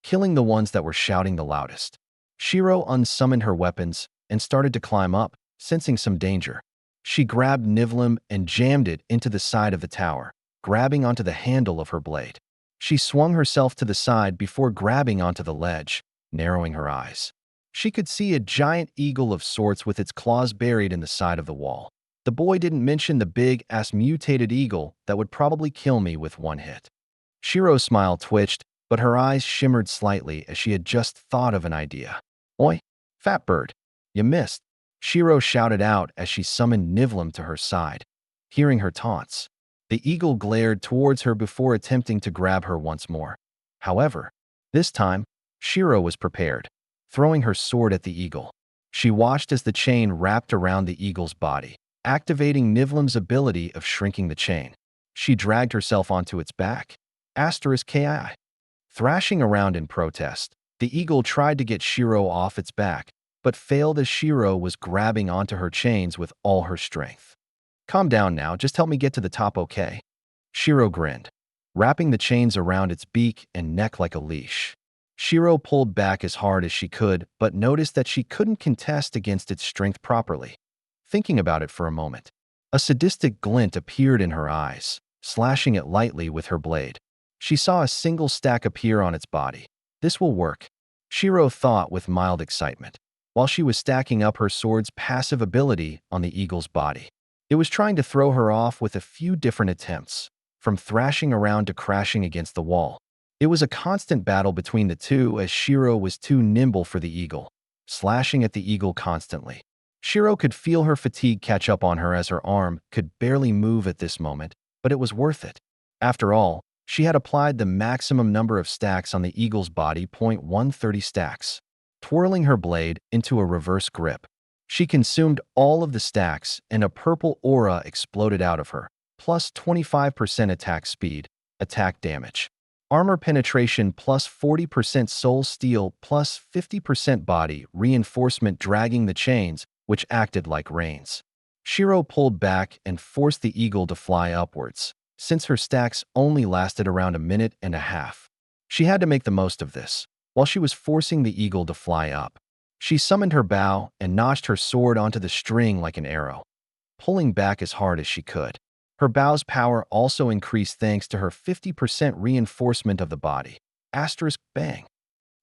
killing the ones that were shouting the loudest. Shiro unsummoned her weapons and started to climb up, sensing some danger. She grabbed Nivlim and jammed it into the side of the tower, grabbing onto the handle of her blade. She swung herself to the side before grabbing onto the ledge, narrowing her eyes. She could see a giant eagle of sorts with its claws buried in the side of the wall. The boy didn't mention the big-ass mutated eagle that would probably kill me with one hit. Shiro's smile twitched, but her eyes shimmered slightly as she had just thought of an idea. "Oi, fat bird, you missed," Shiro shouted out as she summoned Nivlim to her side. Hearing her taunts, the eagle glared towards her before attempting to grab her once more. However, this time, Shiro was prepared. Throwing her sword at the eagle, she watched as the chain wrapped around the eagle's body, activating Nivlim's ability of shrinking the chain. She dragged herself onto its back. *KI. Thrashing around in protest, the eagle tried to get Shiro off its back, but failed as Shiro was grabbing onto her chains with all her strength. "Calm down now, just help me get to the top, okay?" Shiro grinned, wrapping the chains around its beak and neck like a leash. Shiro pulled back as hard as she could, but noticed that she couldn't contest against its strength properly. Thinking about it for a moment, a sadistic glint appeared in her eyes, slashing it lightly with her blade. She saw a single stack appear on its body. "This will work," Shiro thought with mild excitement, while she was stacking up her sword's passive ability on the eagle's body. It was trying to throw her off with a few different attempts, from thrashing around to crashing against the wall. It was a constant battle between the two as Shiro was too nimble for the eagle, slashing at the eagle constantly. Shiro could feel her fatigue catch up on her as her arm could barely move at this moment, but it was worth it. After all, she had applied the maximum number of stacks on the eagle's body, 130 stacks. Twirling her blade into a reverse grip, she consumed all of the stacks and a purple aura exploded out of her, plus 25% attack speed, attack damage, armor penetration plus 40% soul steel plus 50% body reinforcement, dragging the chains, which acted like reins. Shiro pulled back and forced the eagle to fly upwards, since her stacks only lasted around a minute and a half. She had to make the most of this. While she was forcing the eagle to fly up, she summoned her bow and notched her sword onto the string like an arrow, pulling back as hard as she could. Her bow's power also increased thanks to her 50% reinforcement of the body. *bang.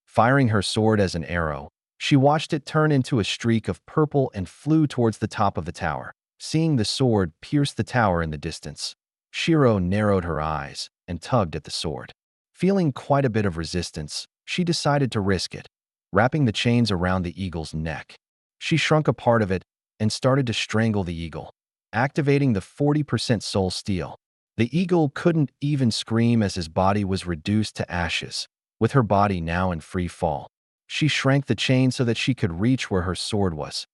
Firing her sword as an arrow, she watched it turn into a streak of purple and flew towards the top of the tower. Seeing the sword pierce the tower in the distance, Shiro narrowed her eyes and tugged at the sword. Feeling quite a bit of resistance, she decided to risk it, wrapping the chains around the eagle's neck. She shrunk a part of it and started to strangle the eagle, activating the 40% soul steel. The eagle couldn't even scream as his body was reduced to ashes. With her body now in free fall, she shrank the chain so that she could reach where her sword was.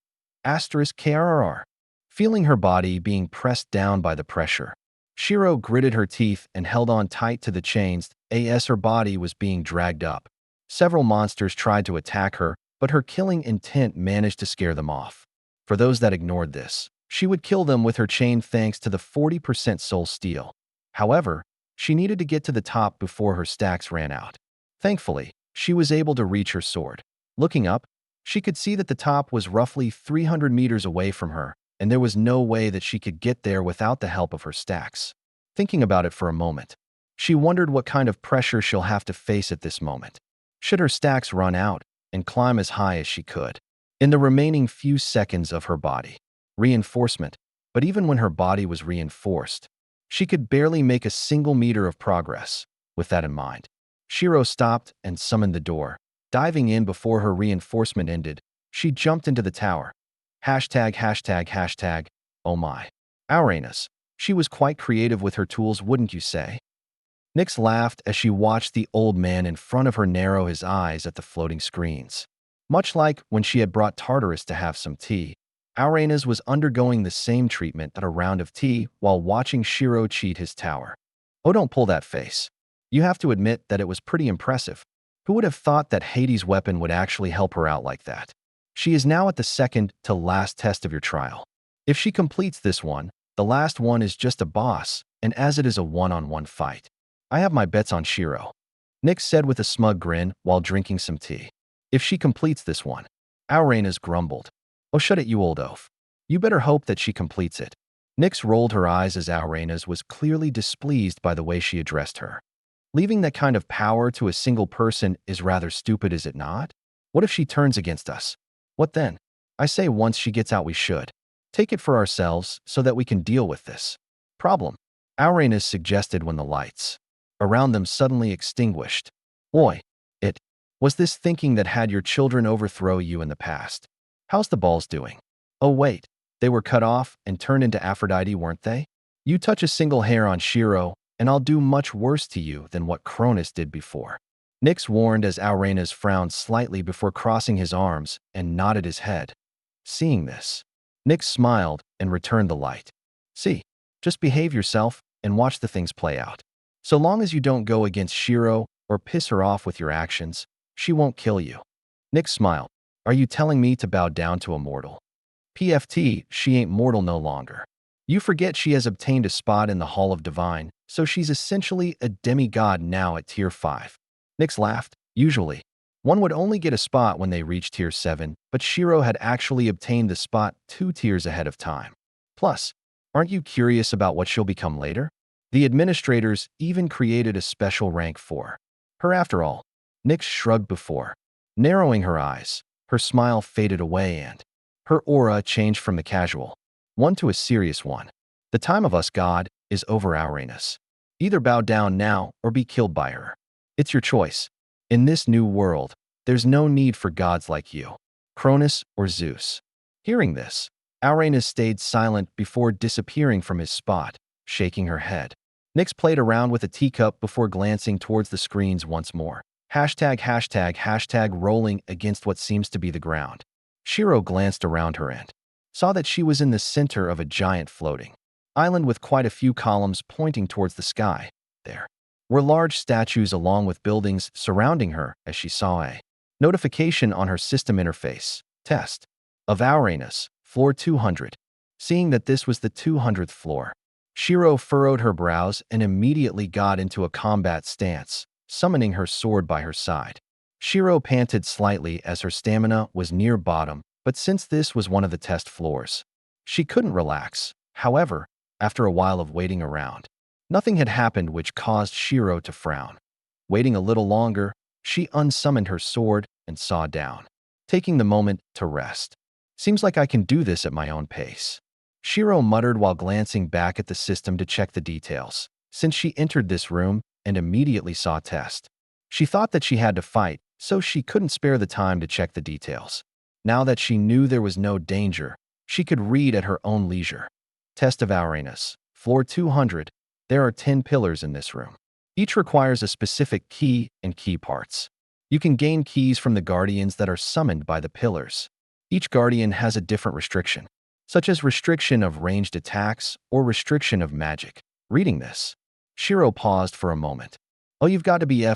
*KRR. feeling her body being pressed down by the pressure. Shiro gritted her teeth and held on tight to the chains as her body was being dragged up. Several monsters tried to attack her, but her killing intent managed to scare them off. For those that ignored this, she would kill them with her chain thanks to the 40% soul steal. However, she needed to get to the top before her stacks ran out. Thankfully, she was able to reach her sword. Looking up, she could see that the top was roughly 300 meters away from her, and there was no way that she could get there without the help of her stacks. Thinking about it for a moment, she wondered what kind of pressure she'll have to face at this moment. Should her stacks run out and climb as high as she could? In the remaining few seconds of her body, reinforcement, but even when her body was reinforced, she could barely make a single meter of progress. With that in mind, Shiro stopped and summoned the door. Diving in before her reinforcement ended, she jumped into the tower. ####. Oh my. Ouranus. She was quite creative with her tools, wouldn't you say? Nyx laughed as she watched the old man in front of her narrow his eyes at the floating screens. Much like when she had brought Tartarus to have some tea, Ouranus was undergoing the same treatment at a round of tea while watching Shiro cheat his tower. Oh, don't pull that face. You have to admit that it was pretty impressive. Who would have thought that Hades' weapon would actually help her out like that? She is now at the second to last test of your trial. If she completes this one, the last one is just a boss, and as it is a one-on-one fight, I have my bets on Shiro. Nyx said with a smug grin while drinking some tea. If she completes this one, Ouranus grumbled. Oh, shut it, you old oaf. You better hope that she completes it. Nyx rolled her eyes as Ouranus was clearly displeased by the way she addressed her. Leaving that kind of power to a single person is rather stupid, is it not? What if she turns against us? What then? I say once she gets out we should take it for ourselves so that we can deal with this problem. Ouranus suggested when the lights around them suddenly extinguished. Boy, it was this thinking that had your children overthrow you in the past. How's the balls doing? Oh wait, they were cut off and turned into Aphrodite, weren't they? You touch a single hair on Shiro, and I'll do much worse to you than what Cronus did before. Nyx warned as Ouranus frowned slightly before crossing his arms and nodded his head. Seeing this, Nyx smiled and returned the light. See, just behave yourself and watch the things play out. So long as you don't go against Shiro or piss her off with your actions, she won't kill you. Nyx smiled. Are you telling me to bow down to a mortal? PFT, she ain't mortal no longer. You forget she has obtained a spot in the Hall of Divine, so she's essentially a demigod now at Tier 5. Nyx laughed. Usually, one would only get a spot when they reached Tier 7, but Shiro had actually obtained the spot 2 tiers ahead of time. Plus, aren't you curious about what she'll become later? The administrators even created a special rank for her after all. Nyx shrugged before narrowing her eyes. Her smile faded away and her aura changed from the casual one to a serious one. The time of us, God, is over, Ouranus. Either bow down now or be killed by her. It's your choice. In this new world, there's no need for gods like you, Cronus or Zeus. Hearing this, Ouranus stayed silent before disappearing from his spot, shaking her head. Nyx played around with a teacup before glancing towards the screens once more. ##### rolling against what seems to be the ground. Shiro glanced around her and saw that she was in the center of a giant floating island with quite a few columns pointing towards the sky. There were large statues along with buildings surrounding her as she saw a notification on her system interface. Test of Ouranus, floor 200. Seeing that this was the 200th floor, Shiro furrowed her brows and immediately got into a combat stance, summoning her sword by her side. Shiro panted slightly as her stamina was near bottom, but since this was one of the test floors, she couldn't relax. However, after a while of waiting around, nothing had happened which caused Shiro to frown. Waiting a little longer, she unsummoned her sword and saw down, taking the moment to rest. Seems like I can do this at my own pace. Shiro muttered while glancing back at the system to check the details. Since she entered this room and immediately saw Test, she thought that she had to fight, so she couldn't spare the time to check the details. Now that she knew there was no danger, she could read at her own leisure. Test of Ouranus, floor 200. There are 10 pillars in this room. Each requires a specific key and key parts. You can gain keys from the guardians that are summoned by the pillars. Each guardian has a different restriction. such as restriction of ranged attacks or restriction of magic. Reading this, Shiro paused for a moment. "Oh, you've got to be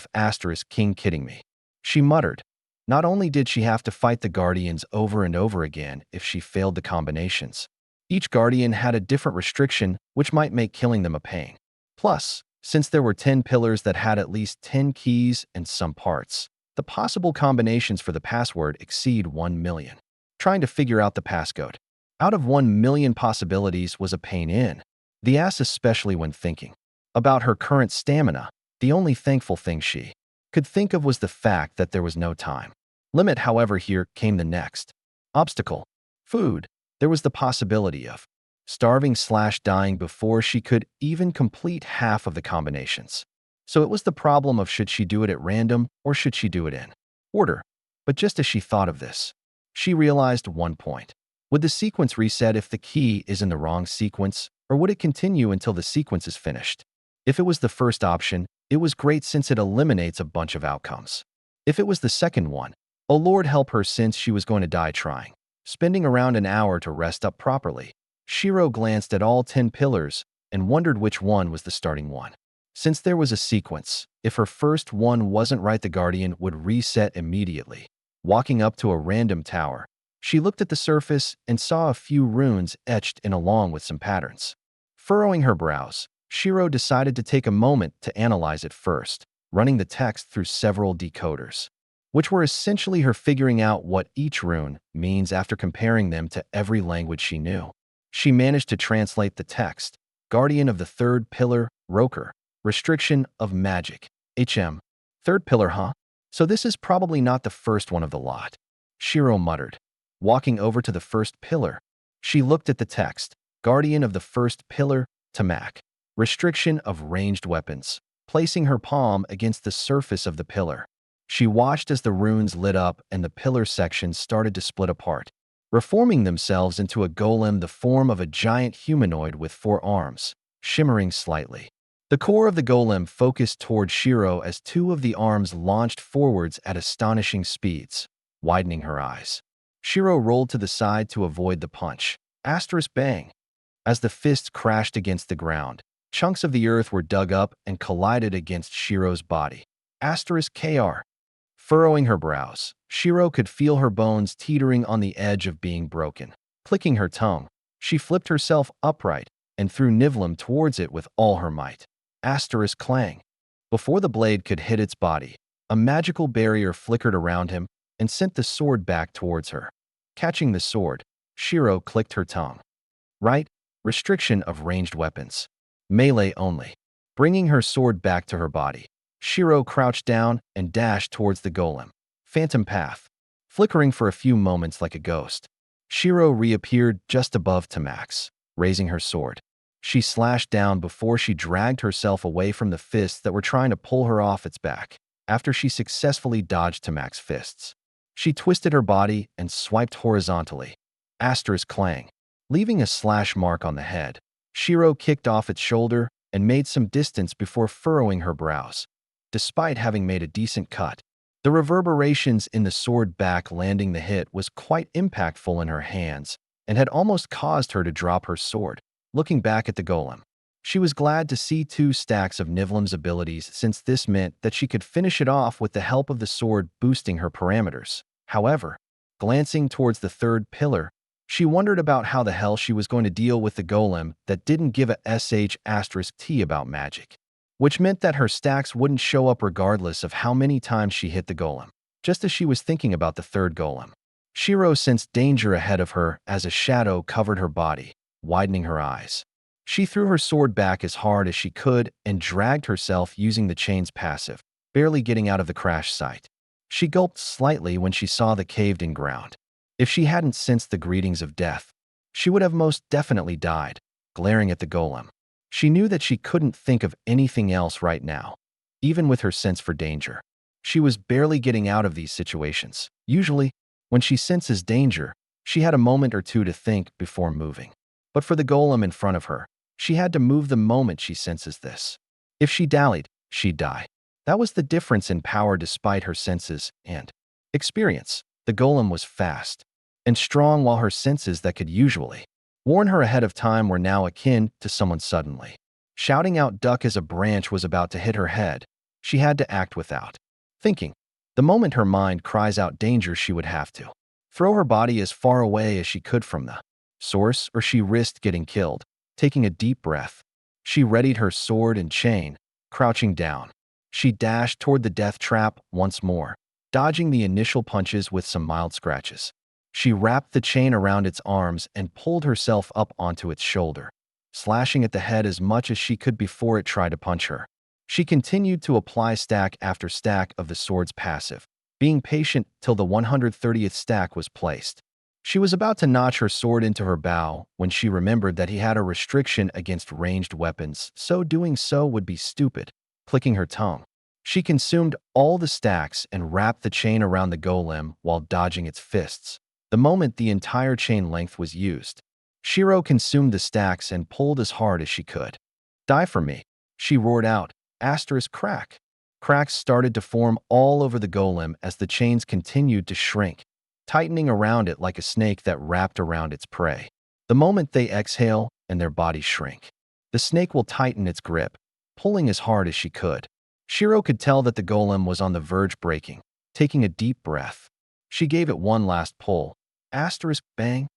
King kidding me," she muttered. Not only did she have to fight the guardians over and over again if she failed the combinations, each guardian had a different restriction which might make killing them a pain. Plus, since there were 10 pillars that had at least 10 keys and some parts, the possible combinations for the password exceed 1 million. Trying to figure out the passcode out of 1 million possibilities was a pain in the ass, especially when thinking about her current stamina. The only thankful thing she could think of was the fact that there was no time limit. However, here came the next obstacle: food. There was the possibility of starving/dying before she could even complete half of the combinations. So it was the problem of should she do it at random or should she do it in order. But just as she thought of this, she realized one point. Would the sequence reset if the key is in the wrong sequence, or would it continue until the sequence is finished? If it was the first option, it was great since it eliminates a bunch of outcomes. If it was the second one, oh Lord help her, since she was going to die trying. Spending around an hour to rest up properly, Shiro glanced at all 10 pillars and wondered which one was the starting one. Since there was a sequence, if her first one wasn't right, the guardian would reset immediately. Walking up to a random tower, she looked at the surface and saw a few runes etched in along with some patterns. Furrowing her brows, Shiro decided to take a moment to analyze it first, running the text through several decoders, which were essentially her figuring out what each rune means after comparing them to every language she knew. She managed to translate the text: Guardian of the Third Pillar, Roker, Restriction of Magic, HM. Third pillar, huh? So this is probably not the first one of the lot, Shiro muttered. Walking over to the first pillar, she looked at the text: Guardian of the First Pillar, Tamak, Restriction of Ranged Weapons. Placing her palm against the surface of the pillar, she watched as the runes lit up and the pillar sections started to split apart, reforming themselves into a golem, the form of a giant humanoid with 4 arms, shimmering slightly. The core of the golem focused toward Shiro as 2 of the arms launched forwards at astonishing speeds, widening her eyes. Shiro rolled to the side to avoid the punch. Bang! As the fists crashed against the ground, chunks of the earth were dug up and collided against Shiro's body. KR. Furrowing her brows, Shiro could feel her bones teetering on the edge of being broken. Clicking her tongue, she flipped herself upright and threw Nivlim towards it with all her might. Clang. Before the blade could hit its body, a magical barrier flickered around him and sent the sword back towards her. Catching the sword, Shiro clicked her tongue. Right, restriction of ranged weapons. Melee only. Bringing her sword back to her body, Shiro crouched down and dashed towards the golem. Phantom path. Flickering for a few moments like a ghost, Shiro reappeared just above Tamak's. Raising her sword, she slashed down before she dragged herself away from the fists that were trying to pull her off its back. After she successfully dodged Tamak's fists, she twisted her body and swiped horizontally. Clang. Leaving a slash mark on the head, Shiro kicked off its shoulder and made some distance before furrowing her brows. Despite having made a decent cut, the reverberations in the sword back landing the hit was quite impactful in her hands and had almost caused her to drop her sword. Looking back at the golem, she was glad to see 2 stacks of Nivlim's abilities, since this meant that she could finish it off with the help of the sword boosting her parameters. However, glancing towards the third pillar, she wondered about how the hell she was going to deal with the golem that didn't give a sh*t about magic, which meant that her stacks wouldn't show up regardless of how many times she hit the golem. Just as she was thinking about the third golem, Shiro sensed danger ahead of her as a shadow covered her body, widening her eyes. She threw her sword back as hard as she could and dragged herself using the chain's passive, barely getting out of the crash site. She gulped slightly when she saw the caved-in ground. If she hadn't sensed the greetings of death, she would have most definitely died. Glaring at the golem, she knew that she couldn't think of anything else right now, even with her sense for danger. She was barely getting out of these situations. Usually, when she senses danger, she had a moment or two to think before moving. But for the golem in front of her, she had to move the moment she senses this. If she dallied, she'd die. That was the difference in power despite her senses and experience. The golem was fast and strong while her senses that could usually warn her ahead of time were now akin to someone suddenly shouting out duck as a branch was about to hit her head. She had to act without thinking. The moment her mind cries out danger, she would have to throw her body as far away as she could from the source, or she risked getting killed. Taking a deep breath, she readied her sword and chain. Crouching down, she dashed toward the death trap once more, dodging the initial punches with some mild scratches. She wrapped the chain around its arms and pulled herself up onto its shoulder, slashing at the head as much as she could before it tried to punch her. She continued to apply stack after stack of the sword's passive, being patient till the 130th stack was placed. She was about to notch her sword into her bow when she remembered that he had a restriction against ranged weapons, so doing so would be stupid. Clicking her tongue, she consumed all the stacks and wrapped the chain around the golem while dodging its fists. The moment the entire chain length was used, Shiro consumed the stacks and pulled as hard as she could. "Die for me," she roared out. Crack. Cracks started to form all over the golem as the chains continued to shrink, tightening around it like a snake that wrapped around its prey. The moment they exhale and their bodies shrink, the snake will tighten its grip, pulling as hard as she could. Shiro could tell that the golem was on the verge breaking. Taking a deep breath, she gave it one last pull. Bang.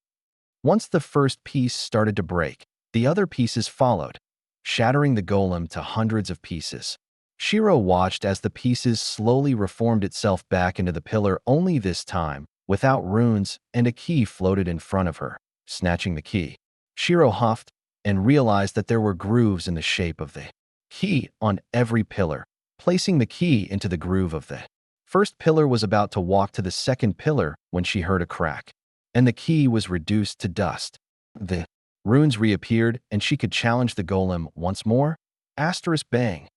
Once the first piece started to break, the other pieces followed, shattering the golem to hundreds of pieces. Shiro watched as the pieces slowly reformed itself back into the pillar, only this time without runes, and a key floated in front of her. Snatching the key, Shiro huffed and realized that there were grooves in the shape of the key on every pillar. Placing the key into the groove of the first pillar was about to walk to the second pillar when she heard a crack, and the key was reduced to dust. The runes reappeared, and she could challenge the golem once more. Bang.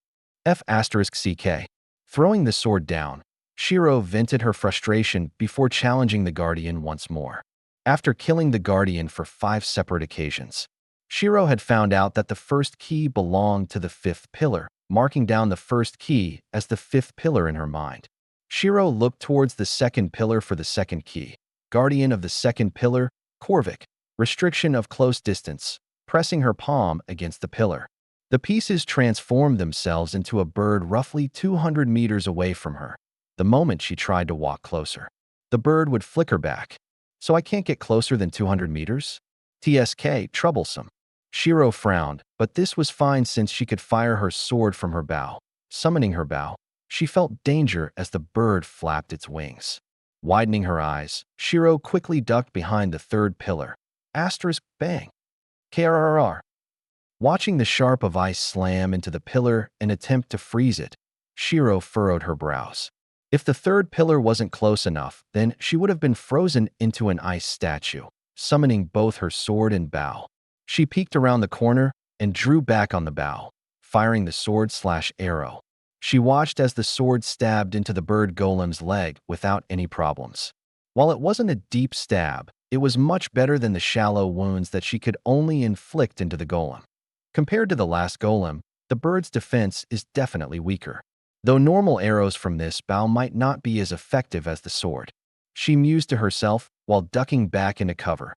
CK. Throwing the sword down, Shiro vented her frustration before challenging the guardian once more. After killing the guardian for 5 separate occasions, Shiro had found out that the first key belonged to the 5th pillar, marking down the first key as the 5th pillar in her mind. Shiro looked towards the second pillar for the second key. Guardian of the second pillar, Korvik. Restriction of close distance, pressing her palm against the pillar. The pieces transformed themselves into a bird roughly 200 meters away from her. The moment she tried to walk closer, the bird would flicker back. "So I can't get closer than 200 meters? Troublesome." Shiro frowned, but this was fine since she could fire her sword from her bow. Summoning her bow, she felt danger as the bird flapped its wings. Widening her eyes, Shiro quickly ducked behind the 3rd pillar. Bang. KRRR. Watching the sharp of ice slam into the pillar and attempt to freeze it, Shiro furrowed her brows. If the 3rd pillar wasn't close enough, then she would have been frozen into an ice statue. Summoning both her sword and bow, she peeked around the corner and drew back on the bow, firing the sword/arrow. She watched as the sword stabbed into the bird golem's leg without any problems. While it wasn't a deep stab, it was much better than the shallow wounds that she could only inflict into the golem. Compared to the last golem, the bird's defense is definitely weaker, though normal arrows from this bow might not be as effective as the sword. She mused to herself while ducking back into cover.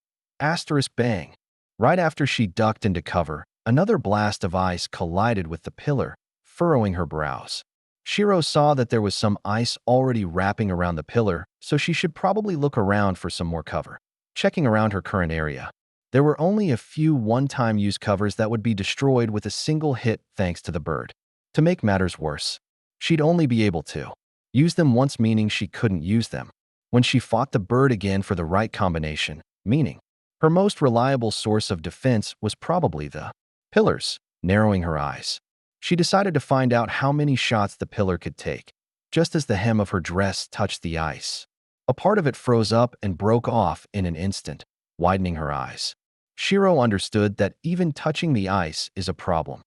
Bang. Right after she ducked into cover, another blast of ice collided with the pillar, furrowing her brows. Shiro saw that there was some ice already wrapping around the pillar, so she should probably look around for some more cover. Checking around her current area, there were only a few one-time use covers that would be destroyed with a single hit thanks to the bird. To make matters worse, she'd only be able to use them once, meaning she couldn't use them when she fought the bird again for the right combination, meaning her most reliable source of defense was probably the pillars. Narrowing her eyes, she decided to find out how many shots the pillar could take. Just as the hem of her dress touched the ice, a part of it froze up and broke off in an instant. Widening her eyes, Shiro understood that even touching the ice is a problem.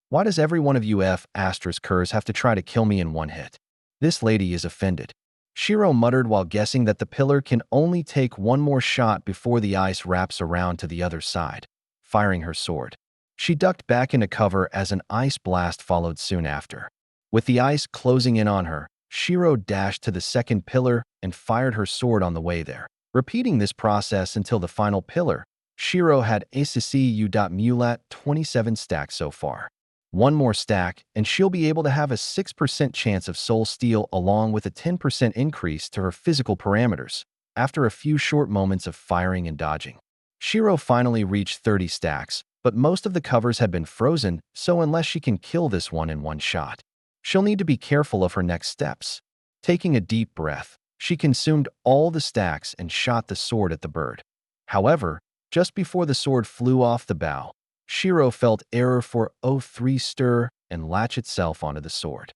Why does every one of you F***ers have to try to kill me in one hit? This lady is offended. Shiro muttered while guessing that the pillar can only take one more shot before the ice wraps around to the other side. Firing her sword, she ducked back into cover as an ice blast followed soon after. With the ice closing in on her, Shiro dashed to the second pillar and fired her sword on the way there, repeating this process until the final pillar Shiro had ACCU.mulat 27 stacks so far. One more stack, and she'll be able to have a 6% chance of soul steal along with a 10% increase to her physical parameters, after a few short moments of firing and dodging. Shiro finally reached 30 stacks, but most of the covers had been frozen, so unless she can kill this one in one shot, she'll need to be careful of her next steps. Taking a deep breath, she consumed all the stacks and shot the sword at the bird. However, just before the sword flew off the bow, Shiro felt error for O3 stir and latch itself onto the sword.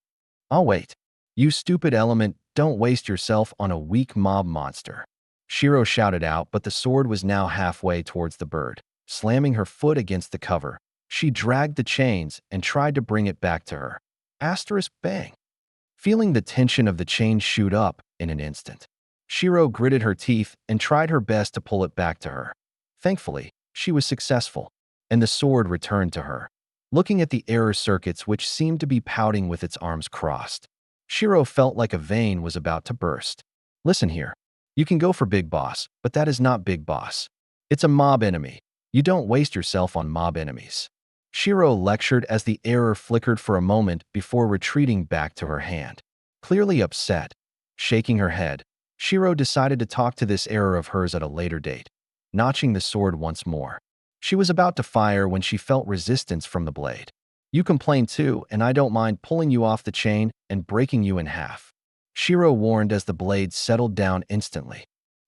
"I'll wait. You stupid element, don't waste yourself on a weak mob monster." Shiro shouted out, but the sword was now halfway towards the bird. Slamming her foot against the cover, she dragged the chains and tried to bring it back to her. Asterisk bang. Feeling the tension of the chain shoot up in an instant, Shiro gritted her teeth and tried her best to pull it back to her. Thankfully, she was successful, and the sword returned to her. Looking at the error circuits which seemed to be pouting with its arms crossed, Shiro felt like a vein was about to burst. "Listen here. You can go for Big Boss, but that is not Big Boss. It's a mob enemy. You don't waste yourself on mob enemies." Shiro lectured as the error flickered for a moment before retreating back to her hand. Clearly upset, shaking her head, Shiro decided to talk to this error of hers at a later date, notching the sword once more. She was about to fire when she felt resistance from the blade. "You complain too, and I don't mind pulling you off the chain and breaking you in half," Shiro warned as the blade settled down instantly.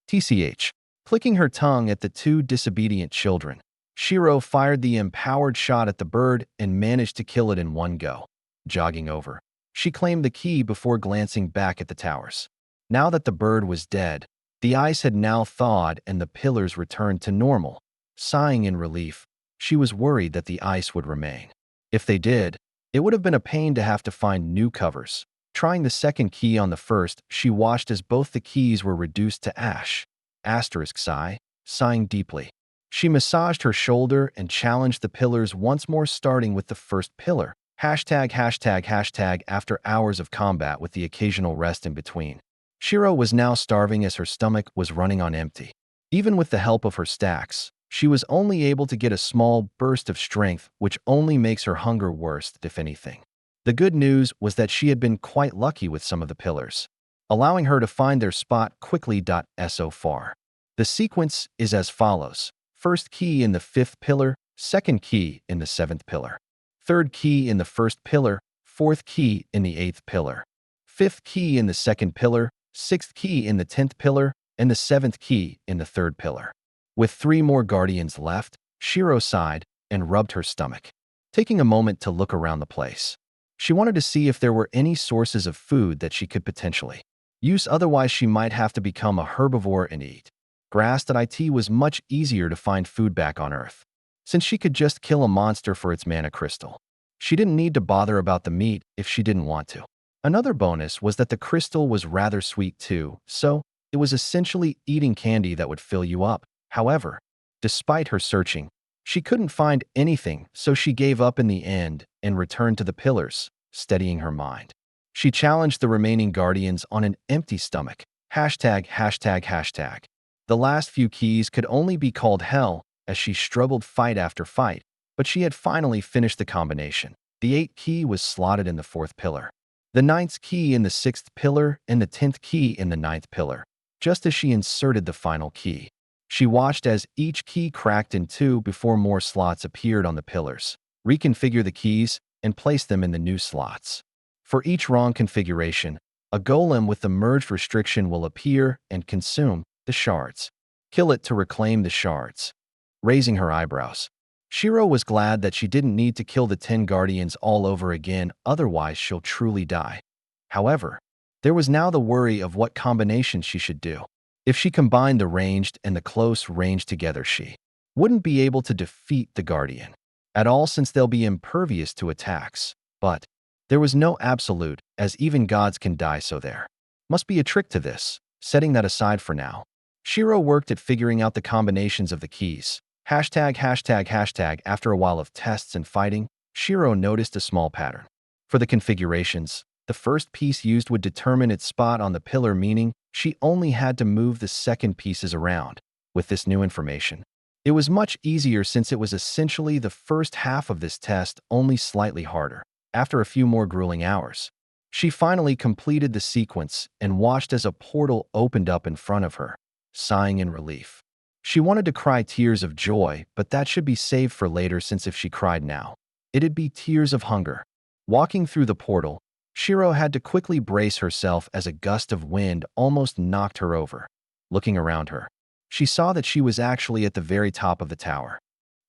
TCH. Clicking her tongue at the two disobedient children, Shiro fired the empowered shot at the bird and managed to kill it in one go. Jogging over, she claimed the key before glancing back at the towers. Now that the bird was dead, the ice had now thawed and the pillars returned to normal. Sighing in relief, she was worried that the ice would remain. If they did, it would have been a pain to have to find new covers. Trying the second key on the first, she watched as both the keys were reduced to ash. Asterisk sigh, sighing deeply. She massaged her shoulder and challenged the pillars once more, starting with the first pillar. #####. After hours of combat with the occasional rest in between, Shiro was now starving as her stomach was running on empty. Even with the help of her stacks, she was only able to get a small burst of strength, which only makes her hunger worse, if anything. The good news was that she had been quite lucky with some of the pillars, allowing her to find their spot quickly. So far, the sequence is as follows: first key in the 5th pillar, second key in the 7th pillar, third key in the 1st pillar, 4th key in the 8th pillar, 5th key in the 2nd pillar, 6th key in the 10th pillar, and the 7th key in the 3rd pillar. With 3 more guardians left, Shiro sighed and rubbed her stomach, taking a moment to look around the place. She wanted to see if there were any sources of food that she could potentially use, otherwise she might have to become a herbivore and eat grass. It was much easier to find food back on Earth, since she could just kill a monster for its mana crystal. She didn't need to bother about the meat if she didn't want to. Another bonus was that the crystal was rather sweet too, so it was essentially eating candy that would fill you up. However, despite her searching, she couldn't find anything, so she gave up in the end and returned to the pillars, steadying her mind. She challenged the remaining guardians on an empty stomach. ####. The last few keys could only be called hell, as she struggled fight after fight, but she had finally finished the combination. The 8th key was slotted in the 4th pillar, the 9th key in the 6th pillar, and the 10th key in the 9th pillar. Just as she inserted the final key, she watched as each key cracked in 2 before more slots appeared on the pillars. Reconfigure the keys and place them in the new slots. For each wrong configuration, a golem with the merged restriction will appear and consume the shards. Kill it to reclaim the shards. Raising her eyebrows, Shiro was glad that she didn't need to kill the 10 guardians all over again, otherwise she'll truly die. However, there was now the worry of what combination she should do. If she combined the ranged and the close range together, she wouldn't be able to defeat the guardian at all, since they'll be impervious to attacks. But there was no absolute, as even gods can die, so there must be a trick to this. Setting that aside for now, Shiro worked at figuring out the combinations of the keys. ####. After a while of tests and fighting, Shiro noticed a small pattern. For the configurations, the first piece used would determine its spot on the pillar, meaning she only had to move the second pieces around. With this new information, It was much easier since it was essentially the first half of this test, only slightly harder. After a few more grueling hours, she finally completed the sequence and watched as a portal opened up in front of her, sighing in relief. She wanted to cry tears of joy, but that should be saved for later since if she cried now, it'd be tears of hunger. Walking through the portal, Shiro had to quickly brace herself as a gust of wind almost knocked her over. Looking around her, she saw that she was actually at the very top of the tower.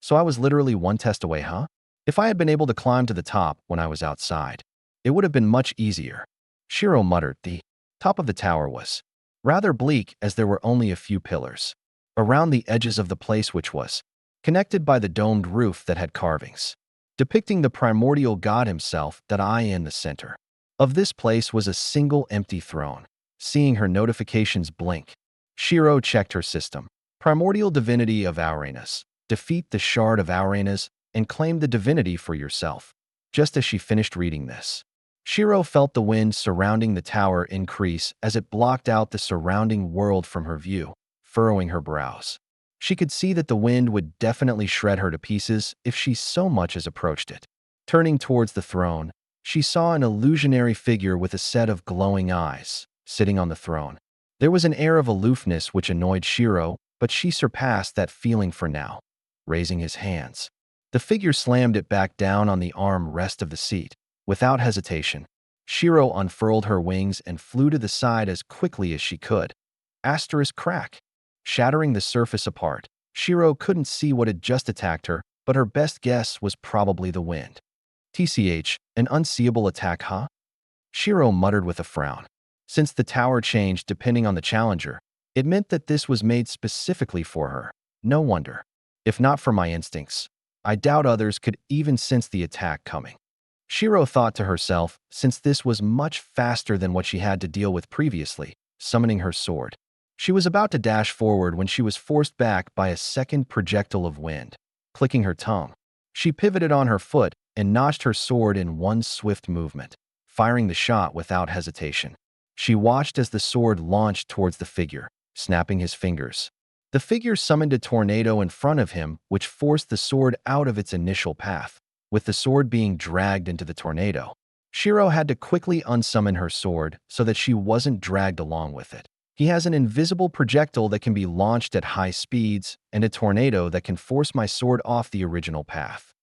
So I was literally one test away, huh? If I had been able to climb to the top when I was outside, it would have been much easier. Shiro muttered. The top of the tower was rather bleak as there were only a few pillars around the edges of the place, which was connected by the domed roof that had carvings depicting the primordial god himself. That I in the center of this place was a single empty throne. Seeing her notifications blink, Shiro checked her system. Primordial divinity of Uranus. Defeat the shard of Uranus and claim the divinity for yourself. Just as she finished reading this, Shiro felt the wind surrounding the tower increase as it blocked out the surrounding world from her view, furrowing her brows. She could see that the wind would definitely shred her to pieces if she so much as approached it. Turning towards the throne, she saw an illusionary figure with a set of glowing eyes, sitting on the throne. There was an air of aloofness which annoyed Shiro, but she surpassed that feeling for now. Raising his hands, the figure slammed it back down on the arm rest of the seat. Without hesitation, Shiro unfurled her wings and flew to the side as quickly as she could. Asterisk crack. Shattering the surface apart, Shiro couldn't see what had just attacked her, but her best guess was probably the wind. TCH, an unseeable attack, huh? Shiro muttered with a frown. Since the tower changed depending on the challenger, it meant that this was made specifically for her. No wonder. If not for my instincts, I doubt others could even sense the attack coming. Shiro thought to herself, since this was much faster than what she had to deal with previously, summoning her sword. She was about to dash forward when she was forced back by a second projectile of wind. Clicking her tongue, she pivoted on her foot and notched her sword in one swift movement, firing the shot without hesitation. She watched as the sword launched towards the figure, snapping his fingers. The figure summoned a tornado in front of him, which forced the sword out of its initial path. With the sword being dragged into the tornado, Shiro had to quickly unsummon her sword so that she wasn't dragged along with it. He has an invisible projectile that can be launched at high speeds and a tornado that can force my sword off the original path.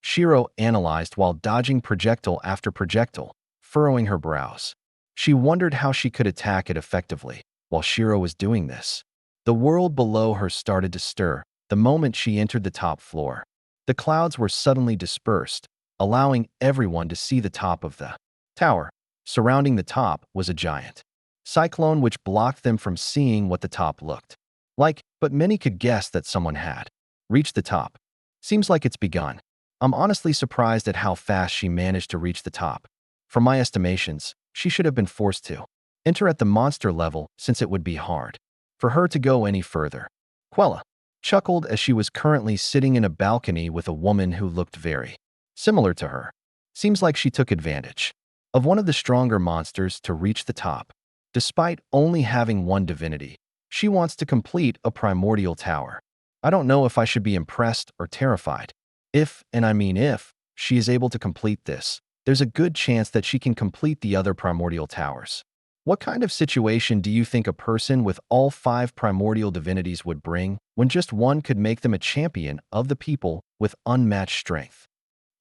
Shiro analyzed while dodging projectile after projectile, furrowing her brows. She wondered how she could attack it effectively. While Shiro was doing this, the world below her started to stir the moment she entered the top floor. The clouds were suddenly dispersed, allowing everyone to see the top of the tower. Surrounding the top was a giant cyclone which blocked them from seeing what the top looked like, but many could guess that someone had reached the top. Seems like it's begun. I'm honestly surprised at how fast she managed to reach the top. From my estimations, she should have been forced to enter at the monster level since it would be hard for her to go any further. Quella chuckled as she was currently sitting in a balcony with a woman who looked very similar to her. Seems like she took advantage of one of the stronger monsters to reach the top. Despite only having one divinity, she wants to complete a primordial tower. I don't know if I should be impressed or terrified. If, and I mean if, she is able to complete this, there's a good chance that she can complete the other primordial towers. What kind of situation do you think a person with all 5 primordial divinities would bring when just one could make them a champion of the people with unmatched strength?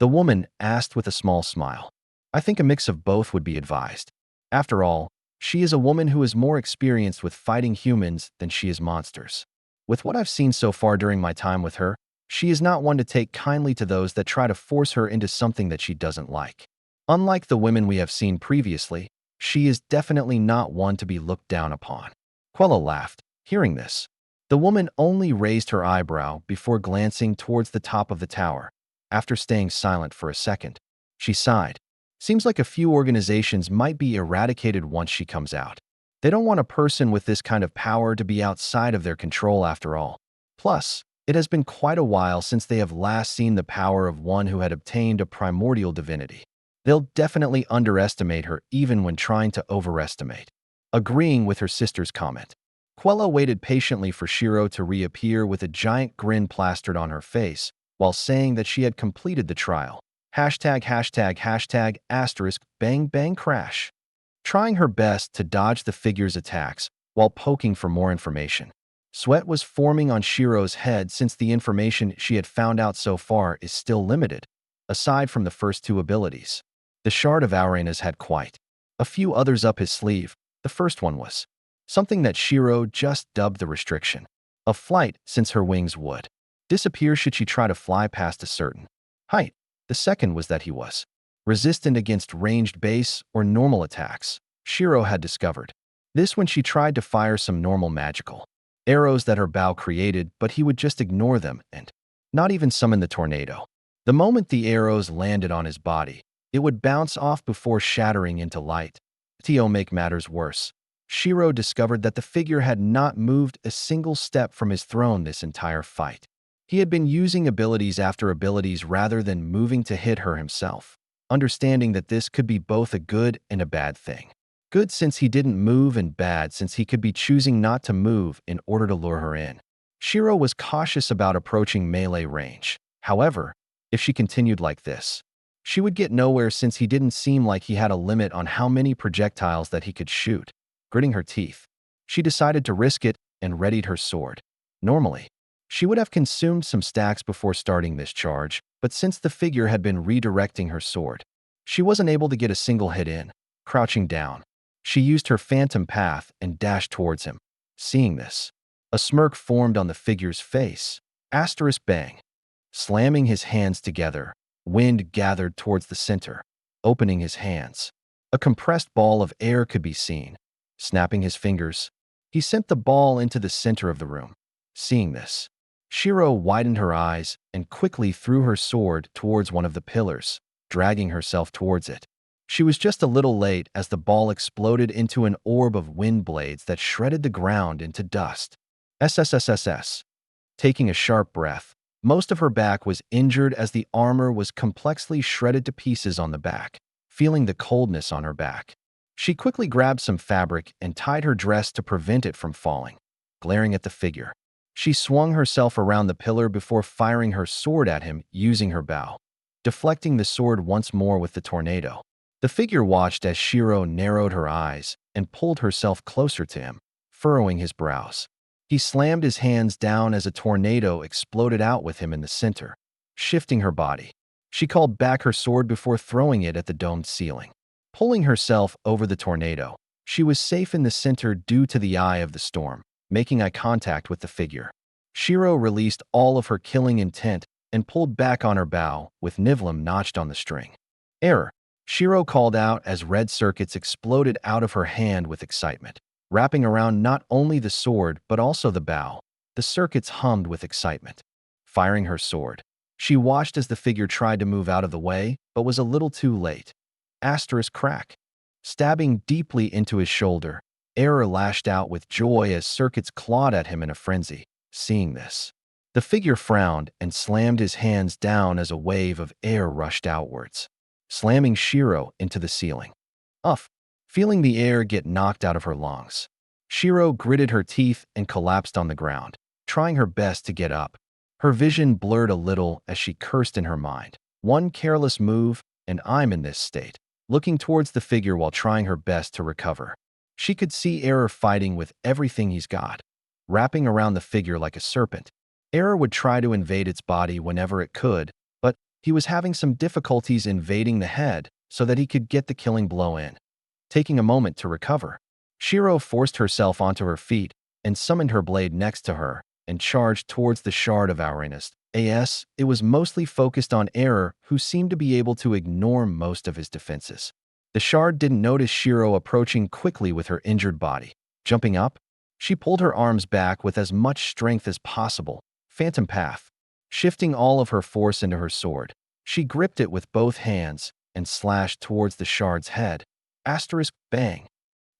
The woman asked with a small smile. I think a mix of both would be advised. After all, she is a woman who is more experienced with fighting humans than she is monsters. With what I've seen so far during my time with her, she is not one to take kindly to those that try to force her into something that she doesn't like. Unlike the women we have seen previously, she is definitely not one to be looked down upon. Quella laughed, hearing this. The woman only raised her eyebrow before glancing towards the top of the tower. After staying silent for a second, she sighed. Seems like a few organizations might be eradicated once she comes out. They don't want a person with this kind of power to be outside of their control after all. Plus, it has been quite a while since they have last seen the power of one who had obtained a primordial divinity. They'll definitely underestimate her even when trying to overestimate. Agreeing with her sister's comment, Quella waited patiently for Shiro to reappear with a giant grin plastered on her face, while saying that she had completed the trial. Hashtag, hashtag, hashtag, asterisk, bang, bang, crash. Trying her best to dodge the figure's attacks while poking for more information. Sweat was forming on Shiro's head since the information she had found out so far is still limited, aside from the first two abilities. The Shard of Aurenas had quite a few others up his sleeve. The first one was something that Shiro just dubbed the restriction of flight, since her wings would disappear should she try to fly past a certain height. The second was that he was resistant against ranged base or normal attacks. Shiro had discovered this when she tried to fire some normal magical arrows that her bow created, but he would just ignore them and not even summon the tornado. The moment the arrows landed on his body, it would bounce off before shattering into light. To make matters worse, Shiro discovered that the figure had not moved a single step from his throne this entire fight. He had been using abilities after abilities rather than moving to hit her himself, understanding that this could be both a good and a bad thing. Good since he didn't move, and bad since he could be choosing not to move in order to lure her in. Shiro was cautious about approaching melee range. However, if she continued like this, she would get nowhere since he didn't seem like he had a limit on how many projectiles that he could shoot. Gritting her teeth, she decided to risk it and readied her sword. Normally, she would have consumed some stacks before starting this charge, but since the figure had been redirecting her sword, she wasn't able to get a single hit in. Crouching down, she used her phantom path and dashed towards him. Seeing this, a smirk formed on the figure's face. Asterisk bang. Slamming his hands together, wind gathered towards the center. Opening his hands, a compressed ball of air could be seen. Snapping his fingers, he sent the ball into the center of the room. Seeing this, Shiro widened her eyes and quickly threw her sword towards one of the pillars, dragging herself towards it. She was just a little late as the ball exploded into an orb of wind blades that shredded the ground into dust. SSSSS. Taking a sharp breath, most of her back was injured as the armor was complexly shredded to pieces on the back. Feeling the coldness on her back, she quickly grabbed some fabric and tied her dress to prevent it from falling. Glaring at the figure, she swung herself around the pillar before firing her sword at him using her bow, deflecting the sword once more with the tornado. The figure watched as Shiro narrowed her eyes and pulled herself closer to him, furrowing his brows. He slammed his hands down as a tornado exploded out with him in the center, shifting her body. She called back her sword before throwing it at the domed ceiling. Pulling herself over the tornado, she was safe in the center due to the eye of the storm, making eye contact with the figure. Shiro released all of her killing intent and pulled back on her bow with Nivlim notched on the string. Error, Shiro called out as red circuits exploded out of her hand with excitement, wrapping around not only the sword but also the bow. The circuits hummed with excitement. Firing her sword, she watched as the figure tried to move out of the way but was a little too late. Asterisk crack. Stabbing deeply into his shoulder, Error lashed out with joy as circuits clawed at him in a frenzy. Seeing this, the figure frowned and slammed his hands down as a wave of air rushed outwards, slamming Shiro into the ceiling. Feeling the air get knocked out of her lungs, Shiro gritted her teeth and collapsed on the ground, trying her best to get up. Her vision blurred a little as she cursed in her mind. One careless move, and I'm in this state. Looking towards the figure while trying her best to recover, she could see Error fighting with everything he's got, wrapping around the figure like a serpent. Error would try to invade its body whenever it could, but he was having some difficulties invading the head so that he could get the killing blow in. Taking a moment to recover, Shiro forced herself onto her feet and summoned her blade next to her and charged towards the Shard of Aurenas. It was mostly focused on Error, who seemed to be able to ignore most of his defenses. The shard didn't notice Shiro approaching quickly with her injured body. Jumping up, she pulled her arms back with as much strength as possible. Phantom path. Shifting all of her force into her sword, she gripped it with both hands and slashed towards the shard's head. Asterisk bang.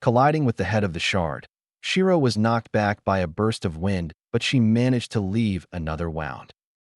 Colliding with the head of the shard, Shiro was knocked back by a burst of wind, but she managed to leave another wound.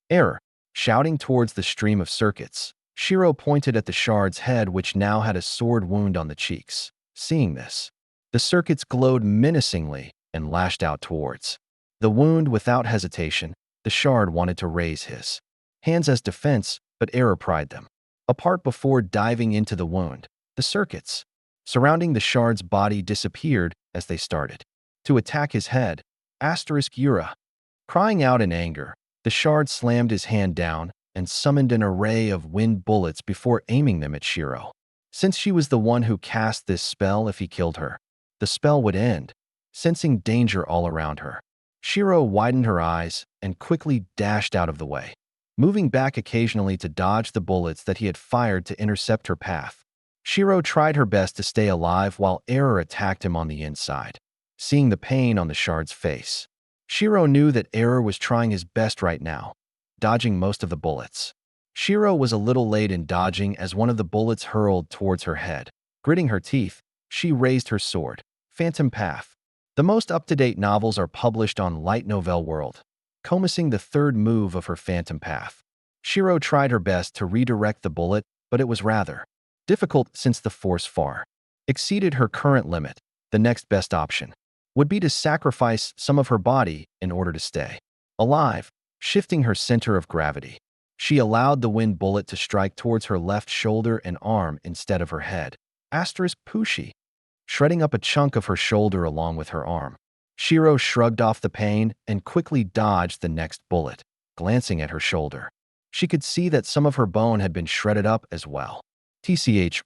Error. Shouting towards the stream of circuits, Shiro pointed at the shard's head, which now had a sword wound on the cheeks. Seeing this, the circuits glowed menacingly and lashed out towards the wound without hesitation. The shard wanted to raise his hands as defense, but error pried them apart before diving into the wound. The circuits surrounding the shard's body disappeared as they started to attack his head. Yura. Crying out in anger, the shard slammed his hand down and summoned an array of wind bullets before aiming them at Shiro. Since she was the one who cast this spell, if he killed her, the spell would end. Sensing danger all around her, Shiro widened her eyes and quickly dashed out of the way, moving back occasionally to dodge the bullets that he had fired to intercept her path. Shiro tried her best to stay alive while error attacked him on the inside. Seeing the pain on the shard's face, Shiro knew that error was trying his best right now, dodging most of the bullets. Shiro was a little late in dodging as one of the bullets hurled towards her head. Gritting her teeth, she raised her sword. Phantom Path. The most up-to-date novels are published on Light Novel World, commencing the third move of her Phantom Path. Shiro tried her best to redirect the bullet, but it was rather difficult since the force far exceeded her current limit. The next best option would be to sacrifice some of her body in order to stay alive, shifting her center of gravity. She allowed the wind bullet to strike towards her left shoulder and arm instead of her head. Pushi. Shredding up a chunk of her shoulder along with her arm. Shiro shrugged off the pain and quickly dodged the next bullet. Glancing at her shoulder, she could see that some of her bone had been shredded up as well.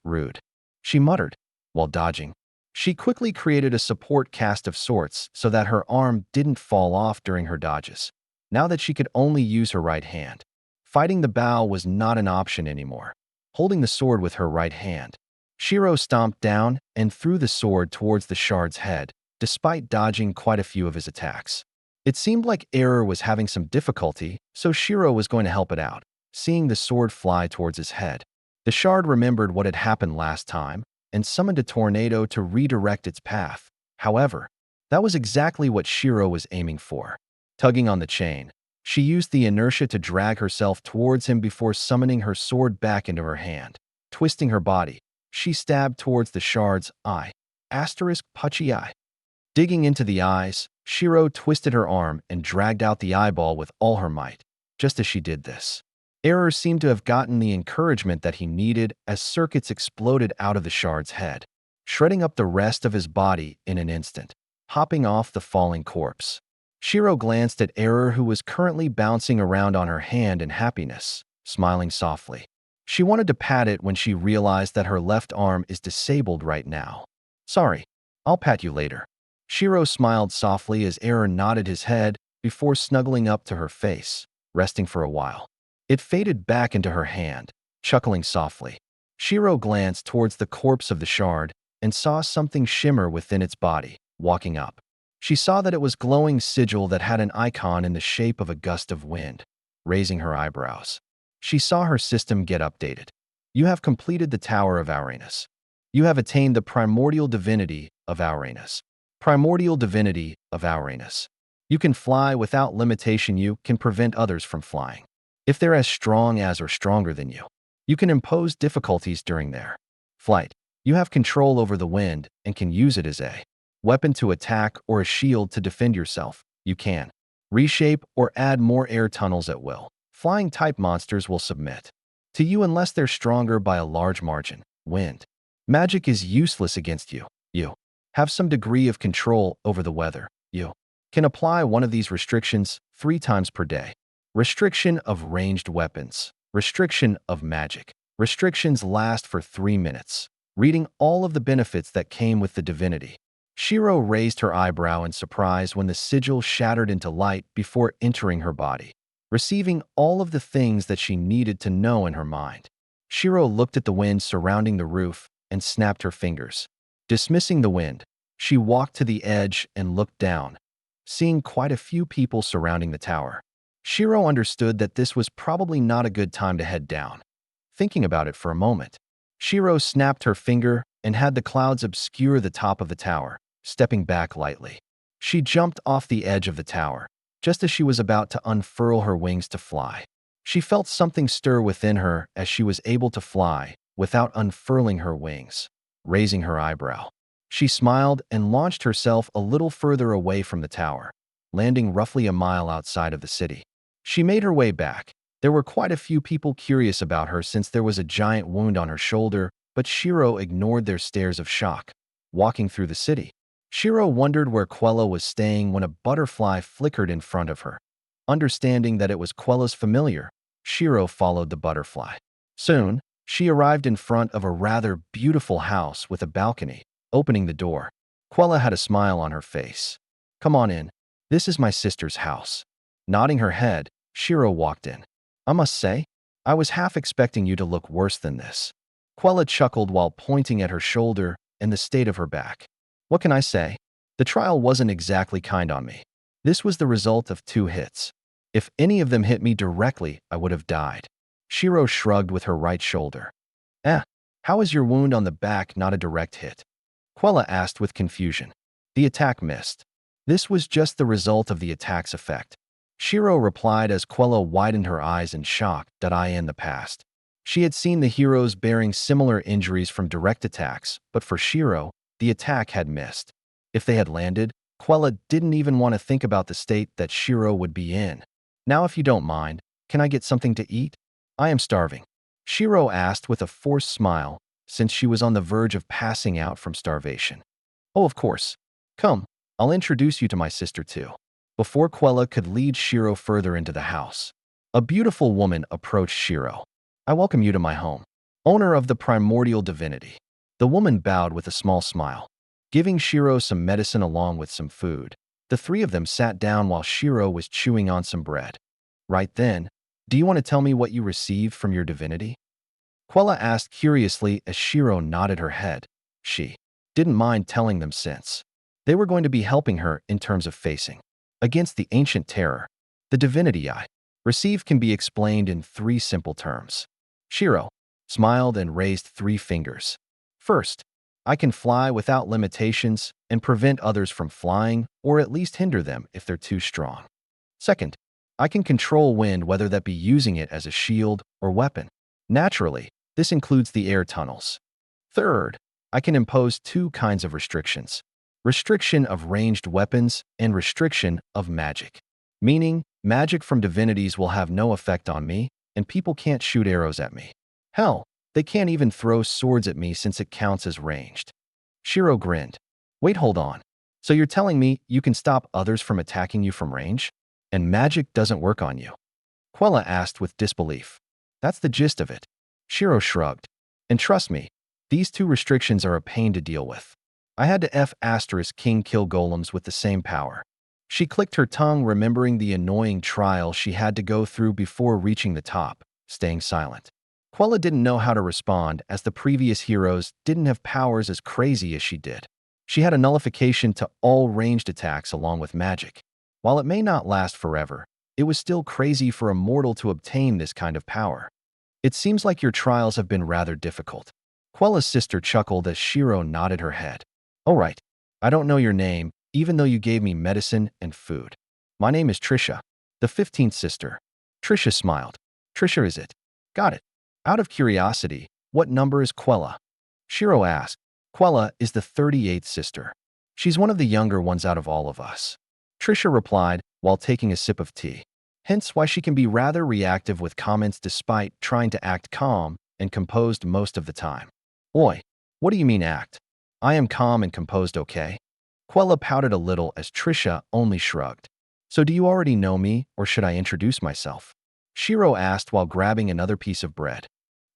Rude. She muttered while dodging. She quickly created a support cast of sorts so that her arm didn't fall off during her dodges. Now that she could only use her right hand, fighting the bow was not an option anymore. Holding the sword with her right hand, Shiro stomped down and threw the sword towards the shard's head, despite dodging quite a few of his attacks. It seemed like error was having some difficulty, so Shiro was going to help it out. Seeing the sword fly towards his head, the shard remembered what had happened last time and summoned a tornado to redirect its path. However, that was exactly what Shiro was aiming for. Tugging on the chain, she used the inertia to drag herself towards him before summoning her sword back into her hand. Twisting her body, she stabbed towards the shard's eye. Puchy eye. Digging into the eyes, Shiro twisted her arm and dragged out the eyeball with all her might. Just as she did this, error seemed to have gotten the encouragement that he needed as circuits exploded out of the shard's head, shredding up the rest of his body in an instant, hopping off the falling corpse. Shiro glanced at Error, who was currently bouncing around on her hand in happiness, smiling softly. She wanted to pat it when she realized that her left arm is disabled right now. Sorry, I'll pat you later. Shiro smiled softly as Error nodded his head before snuggling up to her face, resting for a while. It faded back into her hand, chuckling softly. Shiro glanced towards the corpse of the shard and saw something shimmer within its body. Walking up, she saw that it was glowing sigil that had an icon in the shape of a gust of wind. Raising her eyebrows, she saw her system get updated. You have completed the Tower of Uranus. You have attained the primordial divinity of Uranus. Primordial divinity of Uranus. You can fly without limitation. You can prevent others from flying if they're as strong as or stronger than you. You can impose difficulties during their flight. You have control over the wind and can use it as a weapon to attack or a shield to defend yourself. You can reshape or add more air tunnels at will. Flying type monsters will submit to you unless they're stronger by a large margin. Wind magic is useless against you. You have some degree of control over the weather. You can apply one of these restrictions 3 times per day. Restriction of ranged weapons. Restriction of magic. Restrictions last for 3 minutes. Reading all of the benefits that came with the divinity. Shiro raised her eyebrow in surprise when the sigil shattered into light before entering her body, receiving all of the things that she needed to know in her mind. Shiro looked at the wind surrounding the roof and snapped her fingers. Dismissing the wind, she walked to the edge and looked down, seeing quite a few people surrounding the tower. Shiro understood that this was probably not a good time to head down. Thinking about it for a moment, Shiro snapped her finger and had the clouds obscure the top of the tower, stepping back lightly. She jumped off the edge of the tower, just as she was about to unfurl her wings to fly. She felt something stir within her as she was able to fly without unfurling her wings. Raising her eyebrow, She smiled and launched herself a little further away from the tower, landing roughly a mile outside of the city. She made her way back. There were quite a few people curious about her since there was a giant wound on her shoulder, but Shiro ignored their stares of shock. Walking through the city, Shiro wondered where Quella was staying when a butterfly flickered in front of her. Understanding that it was Quella's familiar, Shiro followed the butterfly. Soon, she arrived in front of a rather beautiful house with a balcony. Opening the door, Quella had a smile on her face. "Come on in. This is my sister's house." Nodding her head, Shiro walked in. "I must say, I was half expecting you to look worse than this." Quella chuckled while pointing at her shoulder and the state of her back. "What can I say? The trial wasn't exactly kind on me. This was the result of 2 hits. If any of them hit me directly, I would have died." Shiro shrugged with her right shoulder. How is your wound on the back not a direct hit?" Quella asked with confusion. "The attack missed. This was just the result of the attack's effect." Shiro replied as Quella widened her eyes in shock that in the past. She had seen the heroes bearing similar injuries from direct attacks, but for Shiro, the attack had missed. If they had landed, Quella didn't even want to think about the state that Shiro would be in. "Now, if you don't mind, can I get something to eat? I am starving," Shiro asked with a forced smile, since she was on the verge of passing out from starvation. "Oh, of course. Come, I'll introduce you to my sister too." Before Quella could lead Shiro further into the house, a beautiful woman approached Shiro. "I welcome you to my home, owner of the primordial divinity." The woman bowed with a small smile, giving Shiro some medicine along with some food. The 3 of them sat down while Shiro was chewing on some bread. Right then, "Do you want to tell me what you received from your divinity?" Quella asked curiously as Shiro nodded her head. She didn't mind telling them since they were going to be helping her in terms of facing against the ancient terror. The divinity I received can be explained in 3 simple terms. Shiro smiled and raised 3 fingers. "First, I can fly without limitations and prevent others from flying, or at least hinder them if they're too strong. Second, I can control wind, whether that be using it as a shield or weapon. Naturally, this includes the air tunnels. Third, I can impose 2 kinds of restrictions: restriction of ranged weapons and restriction of magic. Meaning, magic from divinities will have no effect on me, and people can't shoot arrows at me. Hell, they can't even throw swords at me since it counts as ranged." Shiro grinned. "Wait, hold on. So you're telling me you can stop others from attacking you from range? And magic doesn't work on you?" Quella asked with disbelief. "That's the gist of it." Shiro shrugged. "And trust me, these 2 restrictions are a pain to deal with. I had to *king kill golems with the same power." She clicked her tongue, remembering the annoying trial she had to go through before reaching the top, staying silent. Quella didn't know how to respond, as the previous heroes didn't have powers as crazy as she did. She had a nullification to all ranged attacks along with magic. While it may not last forever, it was still crazy for a mortal to obtain this kind of power. "It seems like your trials have been rather difficult." Quella's sister chuckled as Shiro nodded her head. "Oh right, I don't know your name, even though you gave me medicine and food." "My name is Trisha, the 15th sister." Trisha smiled. "Trisha is it? Got it. Out of curiosity, what number is Quella?" Shiro asked. "Quella is the 38th sister. She's one of the younger ones out of all of us," Trisha replied while taking a sip of tea. Hence why she can be rather reactive with comments despite trying to act calm and composed most of the time. "Oi, what do you mean act? I am calm and composed, okay?" Quella pouted a little as Trisha only shrugged. "So do you already know me, or should I introduce myself?" Shiro asked while grabbing another piece of bread.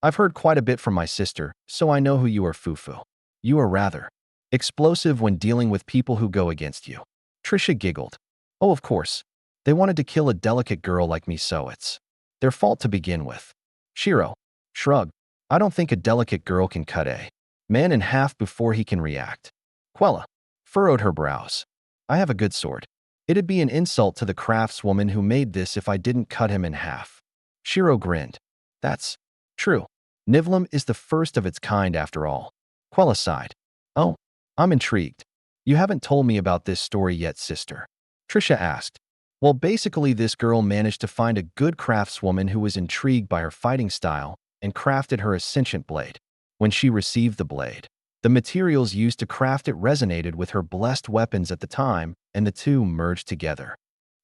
"I've heard quite a bit from my sister, so I know who you are, Fufu. You are rather explosive when dealing with people who go against you." Trisha giggled. "Oh, of course. They wanted to kill a delicate girl like me, so it's their fault to begin with." Shiro shrugged. "I don't think a delicate girl can cut a man in half before he can react." Quella furrowed her brows. "I have a good sword. It'd be an insult to the craftswoman who made this if I didn't cut him in half." Shiro grinned. "That's true. Nivlim is the first of its kind after all." Quella sighed. "Oh, I'm intrigued. You haven't told me about this story yet, sister." Trisha asked. "Well, basically this girl managed to find a good craftswoman who was intrigued by her fighting style and crafted her a sentient blade. When she received the blade, The materials used to craft it resonated with her blessed weapons at the time, and the two merged together.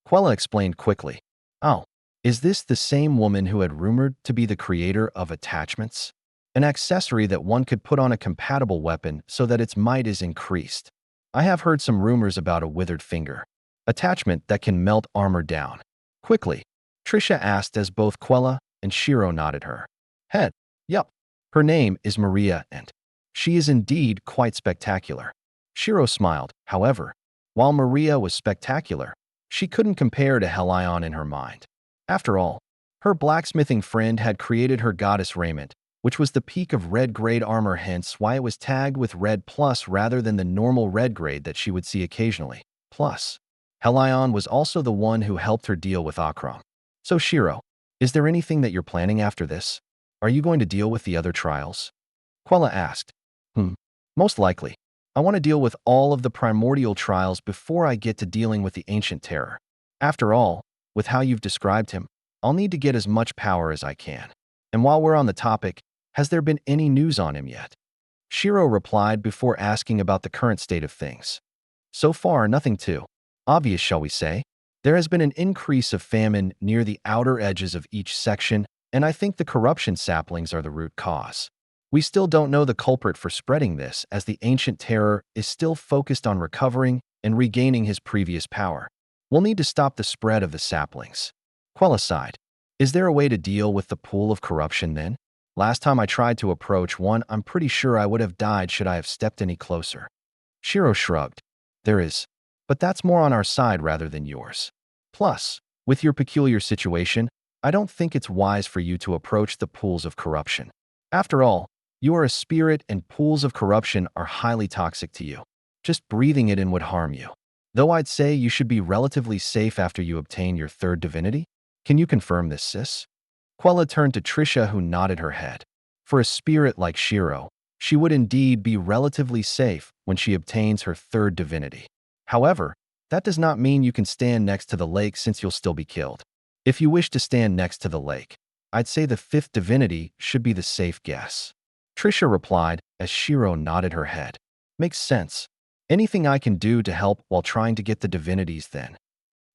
Quella explained quickly. Oh, is this the same woman who had rumored to be the creator of attachments? An accessory that one could put on a compatible weapon so that its might is increased. I have heard some rumors about a withered finger attachment that can melt armor down. Quickly, Trisha asked as both Quella and Shiro nodded her head. Yup, her name is Maria and she is indeed quite spectacular. Shiro smiled, however. While Maria was spectacular, she couldn't compare to Helion in her mind. After all, her blacksmithing friend had created her goddess raiment, which was the peak of red grade armor, hence why it was tagged with red plus rather than the normal red grade that she would see occasionally. Plus, Helion was also the one who helped her deal with Akram. So Shiro, is there anything that you're planning after this? Are you going to deal with the other trials? Quella asked. Most likely. I want to deal with all of the primordial trials before I get to dealing with the ancient terror. After all, with how you've described him, I'll need to get as much power as I can. And while we're on the topic, has there been any news on him yet? Shiro replied before asking about the current state of things. So far, nothing too obvious, shall we say. There has been an increase of famine near the outer edges of each section, and I think the corruption saplings are the root cause. We still don't know the culprit for spreading this, as the ancient terror is still focused on recovering and regaining his previous power. We'll need to stop the spread of the saplings. Quella sighed. Is there a way to deal with the pool of corruption then? Last time I tried to approach one, I'm pretty sure I would have died should I have stepped any closer. Shiro shrugged. There is. But that's more on our side rather than yours. Plus, with your peculiar situation, I don't think it's wise for you to approach the pools of corruption. After all, you are a spirit and pools of corruption are highly toxic to you. Just breathing it in would harm you. Though I'd say you should be relatively safe after you obtain your third divinity. Can you confirm this, sis? Quella turned to Trisha, who nodded her head. For a spirit like Shiro, she would indeed be relatively safe when she obtains her third divinity. However, that does not mean you can stand next to the lake since you'll still be killed. If you wish to stand next to the lake, I'd say the fifth divinity should be the safe guess. Trisha replied as Shiro nodded her head. Makes sense. Anything I can do to help while trying to get the divinities then?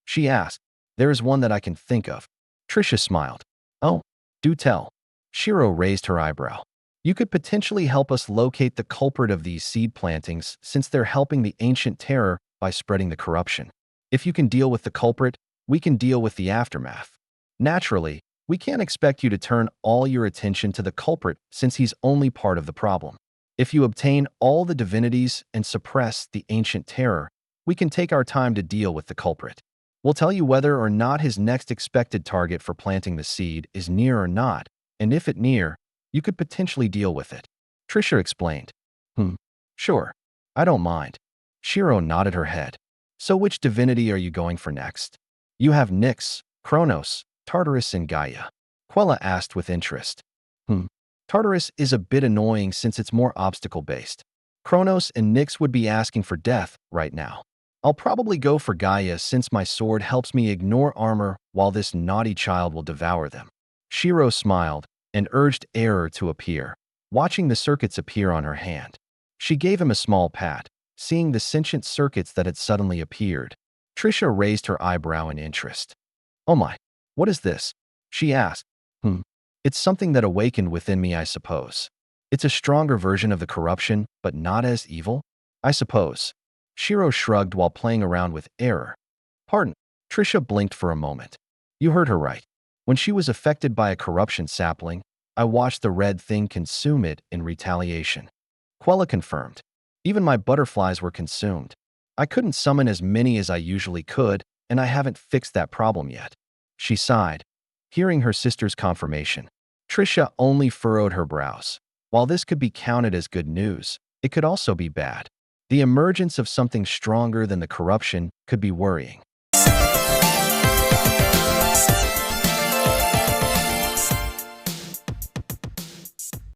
She asked. There is one that I can think of. Trisha smiled. Oh, do tell. Shiro raised her eyebrow. You could potentially help us locate the culprit of these seed plantings since they're helping the ancient terror by spreading the corruption. If you can deal with the culprit, we can deal with the aftermath. Naturally, we can't expect you to turn all your attention to the culprit since he's only part of the problem. If you obtain all the divinities and suppress the ancient terror, we can take our time to deal with the culprit. We'll tell you whether or not his next expected target for planting the seed is near or not, and if it near, you could potentially deal with it. Trisha explained. Sure. I don't mind. Shiro nodded her head. So which divinity are you going for next? You have Nyx, Kronos, Tartarus, and Gaia. Quella asked with interest. Tartarus is a bit annoying since it's more obstacle-based. Kronos and Nyx would be asking for death right now. I'll probably go for Gaia since my sword helps me ignore armor while this naughty child will devour them. Shiro smiled and urged Error to appear, watching the circuits appear on her hand. She gave him a small pat, seeing the sentient circuits that had suddenly appeared. Trisha raised her eyebrow in interest. Oh my, what is this? She asked. It's something that awakened within me, I suppose. It's a stronger version of the corruption, but not as evil, I suppose. Shiro shrugged while playing around with Error. Pardon. Trisha blinked for a moment. You heard her right. When she was affected by a corruption sapling, I watched the red thing consume it in retaliation. Quella confirmed. Even my butterflies were consumed. I couldn't summon as many as I usually could, and I haven't fixed that problem yet. She sighed, hearing her sister's confirmation. Trisha only furrowed her brows. While this could be counted as good news, it could also be bad. The emergence of something stronger than the corruption could be worrying.